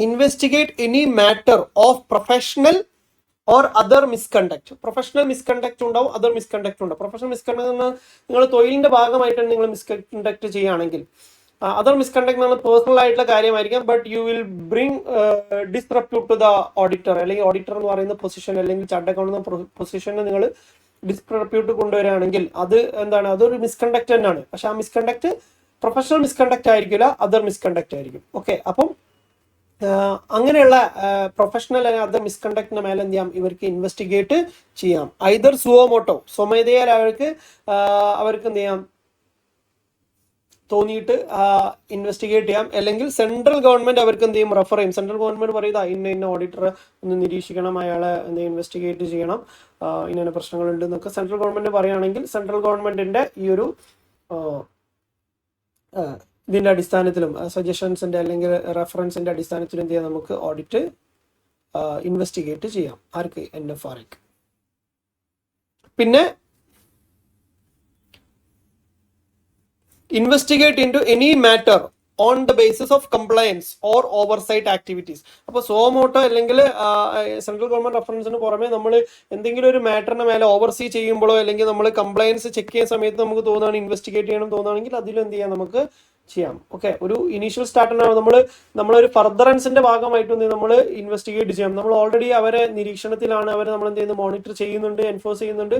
Investigate any matter of professional or other misconduct. Professional misconduct ഉണ്ടാവും, അതർ മിസ്കണ്ടക്ട് ഉണ്ടാവും. പ്രൊഫഷണൽ മിസ്കണ്ടക്ട് എന്ന് പറഞ്ഞാൽ നിങ്ങൾ തൊഴിലിന്റെ ഭാഗമായിട്ടാണ് നിങ്ങൾ മിസ്കണ്ടക്ട് ചെയ്യുകയാണെങ്കിൽ. അതർ മിസ്കണ്ടക്ട് എന്ന് പറഞ്ഞാൽ പേഴ്സണൽ ആയിട്ടുള്ള കാര്യമായിരിക്കാം, but you will bring disrepute to the auditor, അല്ലെങ്കിൽ ഓഡിറ്റർ എന്ന് പറയുന്ന പൊസിഷൻ അല്ലെങ്കിൽ ചാർട്ടേഡ് അക്കൗണ്ട് എന്ന പൊസിഷനെ നിങ്ങൾ ഡിസ്റെപ്യൂട്ട് കൊണ്ടുവരികയാണെങ്കിൽ അത് എന്താണ്, അതൊരു മിസ്കണ്ടക്ട് തന്നെയാണ്. പക്ഷെ ആ മിസ്കണ്ടക്ട് പ്രൊഫഷണൽ മിസ്കണ്ടക്ട് ആയിരിക്കില്ല, അതർ മിസ്കണ്ടക്ട് ആയിരിക്കും. ഓക്കെ, അപ്പം അങ്ങനെയുള്ള പ്രൊഫഷണൽ അല്ലെങ്കിൽ അതർ മിസ്കണ്ടക്ടിന്റെ മേലെ എന്ത് ചെയ്യാം, ഇവർക്ക് ഇൻവെസ്റ്റിഗേറ്റ് ചെയ്യാം. ഐദർ സുവോമോട്ടോ, സ്വമേധയാൽ അവർക്ക് എന്ത് ചെയ്യാം, തോന്നിയിട്ട് ഇൻവെസ്റ്റിഗേറ്റ് ചെയ്യാം. അല്ലെങ്കിൽ സെൻട്രൽ ഗവൺമെന്റ് അവർക്ക് എന്ത് ചെയ്യും, റെഫർ ചെയ്യും. സെൻട്രൽ ഗവൺമെന്റ് പറയുക ഇന്ന ഓഡിറ്റർ ഒന്ന് നിരീക്ഷിക്കണം, അയാളെ എന്ത് ഇൻവെസ്റ്റിഗേറ്റ് ചെയ്യണം, ഇന്ന പ്രശ്നങ്ങളുണ്ട് എന്നൊക്കെ സെൻട്രൽ ഗവൺമെന്റ് പറയുകയാണെങ്കിൽ സെൻട്രൽ ഗവൺമെന്റിന്റെ ഈ ഒരു ഇതിന്റെ അടിസ്ഥാനത്തിലും സജഷൻസിന്റെ അല്ലെങ്കിൽ റെഫറൻസിന്റെ അടിസ്ഥാനത്തിലും എന്ത് ചെയ്യാം, നമുക്ക് ഓഡിറ്റ് ഇൻവെസ്റ്റിഗേറ്റ് ചെയ്യാം. ആർക്ക്? NFRAക്ക്. പിന്നെ investigate into any matter on the basis of compliance or oversight activities. അപ്പോൾ സോമോട്ടോ അല്ലെങ്കിൽ സെൻട്രൽ ഗവൺമെന്റ് റെഫറൻസിന് പുറമെ നമ്മൾ എന്തെങ്കിലും ഒരു മാറ്ററിന് മേലെ ഓവർസീ ചെയ്യുമ്പോഴോ അല്ലെങ്കിൽ നമ്മൾ കംപ്ലയൻസ് ചെക്ക് ചെയ്യുന്ന സമയത്ത് നമുക്ക് തോന്നുകയാണ് ഇൻവെസ്റ്റിഗേറ്റ് ചെയ്യണം തോന്നുകയാണെങ്കിൽ അതിലും എന്ത് ചെയ്യാം, നമുക്ക് ചെയ്യാം. ഓക്കെ, ഒരു ഇനീഷ്യൽ സ്റ്റാർട്ടിനാണ് നമ്മളൊരു ഫർദറൻസിന്റെ ഭാഗമായിട്ട് നമ്മൾ ഇൻവെസ്റ്റിഗേറ്റ് ചെയ്യാം. നമ്മൾ ഓൾറെഡി അവരെ നിരീക്ഷണത്തിലാണ്, അവർ നമ്മൾ എന്ത് ചെയ്യുന്നത്, മോണിറ്റർ ചെയ്യുന്നുണ്ട്, എൻഫോഴ്സ് ചെയ്യുന്നുണ്ട്.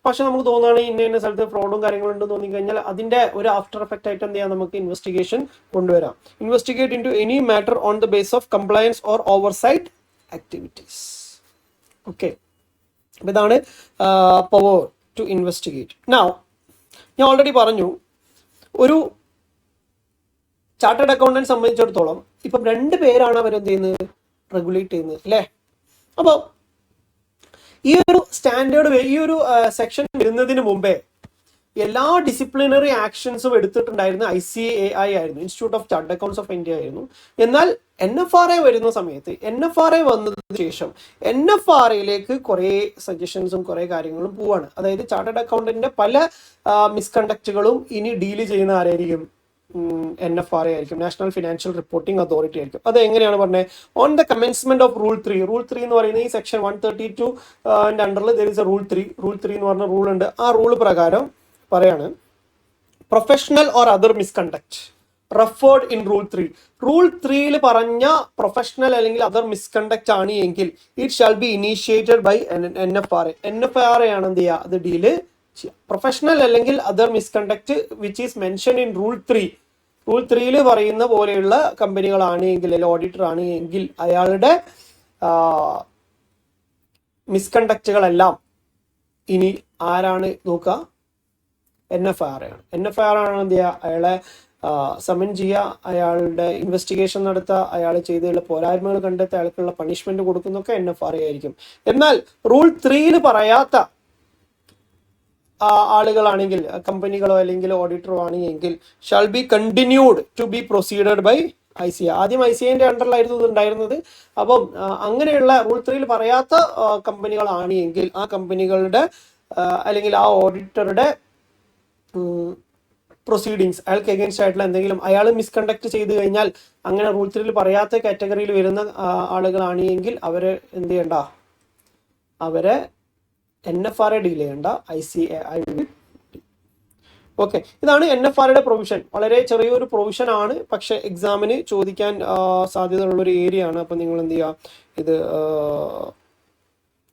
പക്ഷെ നമുക്ക് തോന്നുകയാണ് ഇന്ന സ്ഥലത്ത് ഫ്രോഡും കാര്യങ്ങളുണ്ടെന്ന് തോന്നിക്കഴിഞ്ഞാൽ അതിന്റെ ഒരു ആഫ്റ്റർ എഫക്റ്റ് ആയിട്ട് എന്ത് ചെയ്യാം, നമുക്ക് ഇൻവെസ്റ്റിഗേഷൻ കൊണ്ടുവരാം. Investigate into any matter on the base of compliance or oversight activities. Okay, അപ്പൊ ഇതാണ് പവർ ടു ഇൻവെസ്റ്റിഗേറ്റ്. നൗ ഞാൻ ഓൾറെഡി പറഞ്ഞു, ഒരു ചാർട്ടേഡ് അക്കൗണ്ടന്റ് സംബന്ധിച്ചിടത്തോളം ഇപ്പം 2 പേരാണ് അവരെന്ത് ചെയ്യുന്നത്, റെഗുലേറ്റ് ചെയ്യുന്നത് അല്ലേ. അപ്പോൾ ഈ ഒരു സ്റ്റാൻഡേർഡ്, ഈ ഒരു സെക്ഷൻ വരുന്നതിന് മുമ്പേ എല്ലാ ഡിസിപ്ലിനറി ആക്ഷൻസും എടുത്തിട്ടുണ്ടായിരുന്ന ICAI ആയിരുന്നു, institute of chartered accounts of India ആയിരുന്നു. എന്നാൽ NFRA വരുന്ന സമയത്ത്, NFRA വന്നതിന് ശേഷം NFRAയിലേക്ക് കുറേ സജഷൻസും കുറേ കാര്യങ്ങളും പോവാണ്. അതായത് ചാർട്ടേഡ് അക്കൗണ്ടന്റിന്റെ പല മിസ്കണ്ടക്റ്റുകളും ഇനി ഡീല് ചെയ്യുന്ന ആരായിരിക്കും, NFRA ആയിരിക്കും, നാഷണൽ ഫിനാൻഷ്യൽ റിപ്പോർട്ടിംഗ് അതോറിറ്റി ആയിരിക്കും. അത് എങ്ങനെയാണ് പറഞ്ഞത്? On the commencement of rule 3. Rule 3 എന്ന് പറയുന്ന ഈ സെക്ഷൻ 132 അണ്ടറിൽ there is a rule 3. Rule 3 എന്ന് പറഞ്ഞ റൂൾ ഉണ്ട്. ആ റൂൾ പ്രകാരം പറയാണ്, professional or other misconduct referred in rule 3. Rule 3യിൽ പറഞ്ഞ പ്രൊഫഷണൽ അല്ലെങ്കിൽ അതർ മിസ്കണ്ടക്ട് ആണ് എങ്കിൽ it shall be initiated by NFRA. NFRA ആണ് എന്ത് ചെയ്യുക, അത് ഡീല് ചെയ്യുക. പ്രൊഫഷണൽ അല്ലെങ്കിൽ other misconduct which is mention in rule 3. Rule 3യിൽ പറയുന്ന പോലെയുള്ള കമ്പനികളാണ് എങ്കിൽ, അല്ലെങ്കിൽ ഓഡിറ്റർ ആണ് എങ്കിൽ അയാളുടെ മിസ്കണ്ടക്റ്റുകളെല്ലാം ഇനി ആരാണ് നോക്കുക, NFRA ആണ്. NFRA ആണ് എന്ത് ചെയ്യുക, അയാളെ സമൻ ചെയ്യുക, അയാളുടെ ഇൻവെസ്റ്റിഗേഷൻ നടത്തുക, അയാൾ ചെയ്തുള്ള പോരായ്മകൾ കണ്ടെത്തി അയാൾക്കുള്ള പണിഷ്മെന്റ് കൊടുക്കുന്നൊക്കെ NFRA ആയിരിക്കും. എന്നാൽ റൂൾ 3യിൽ പറയാത്ത ആളുകളാണെങ്കിൽ, കമ്പനികളോ അല്ലെങ്കിൽ ഓഡിറ്ററോ ആണെങ്കിൽ shall be continued to be proceeded by ICAI. ആദ്യം ICAIന്റെ അണ്ടറിലായിരുന്നു ഇത് ഉണ്ടായിരുന്നത്. അപ്പം അങ്ങനെയുള്ള റൂൾ 3യിൽ പറയാത്ത കമ്പനികളാണ് എങ്കിൽ ആ കമ്പനികളുടെ അല്ലെങ്കിൽ ആ ഓഡിറ്ററുടെ പ്രൊസീഡിങ്സ്, അയാൾക്ക് എഗൻസ്റ്റ് ആയിട്ടുള്ള എന്തെങ്കിലും അയാൾ മിസ്കണ്ടക്ട് ചെയ്ത് കഴിഞ്ഞാൽ, അങ്ങനെ റൂൾ 3യിൽ പറയാത്ത കാറ്റഗറിയിൽ വരുന്ന ആളുകളാണ് എങ്കിൽ അവരെ എന്ത് ചെയ്യണ്ട, അവരെ NFRA ഡീൽ ചെയ്യേണ്ട, ICAI. ഓക്കെ, ഇതാണ് NFRAയുടെ പ്രൊവിഷൻ. വളരെ ചെറിയൊരു പ്രൊവിഷൻ ആണ്, പക്ഷെ എക്സാമിന് ചോദിക്കാൻ സാധ്യതയുള്ള ഒരു ഏരിയ ആണ്. അപ്പം നിങ്ങൾ എന്ത് ചെയ്യുക, ഇത്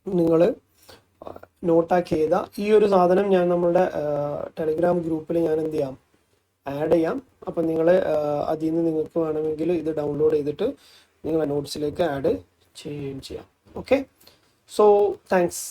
നിങ്ങൾ നോട്ടാക്കി ചെയ്ത ഈ ഒരു സാധനം ഞാൻ നമ്മളുടെ ടെലിഗ്രാം ഗ്രൂപ്പിൽ ഞാൻ എന്ത് ചെയ്യാം, ആഡ് ചെയ്യാം. അപ്പം നിങ്ങൾ അതിൽ നിന്ന് നിങ്ങൾക്ക് വേണമെങ്കിൽ ഇത് ഡൗൺലോഡ് ചെയ്തിട്ട് നിങ്ങളെ നോട്ട്സിലേക്ക് ആഡ് ചെയ്യുകയും ചെയ്യാം. Okay, so thanks.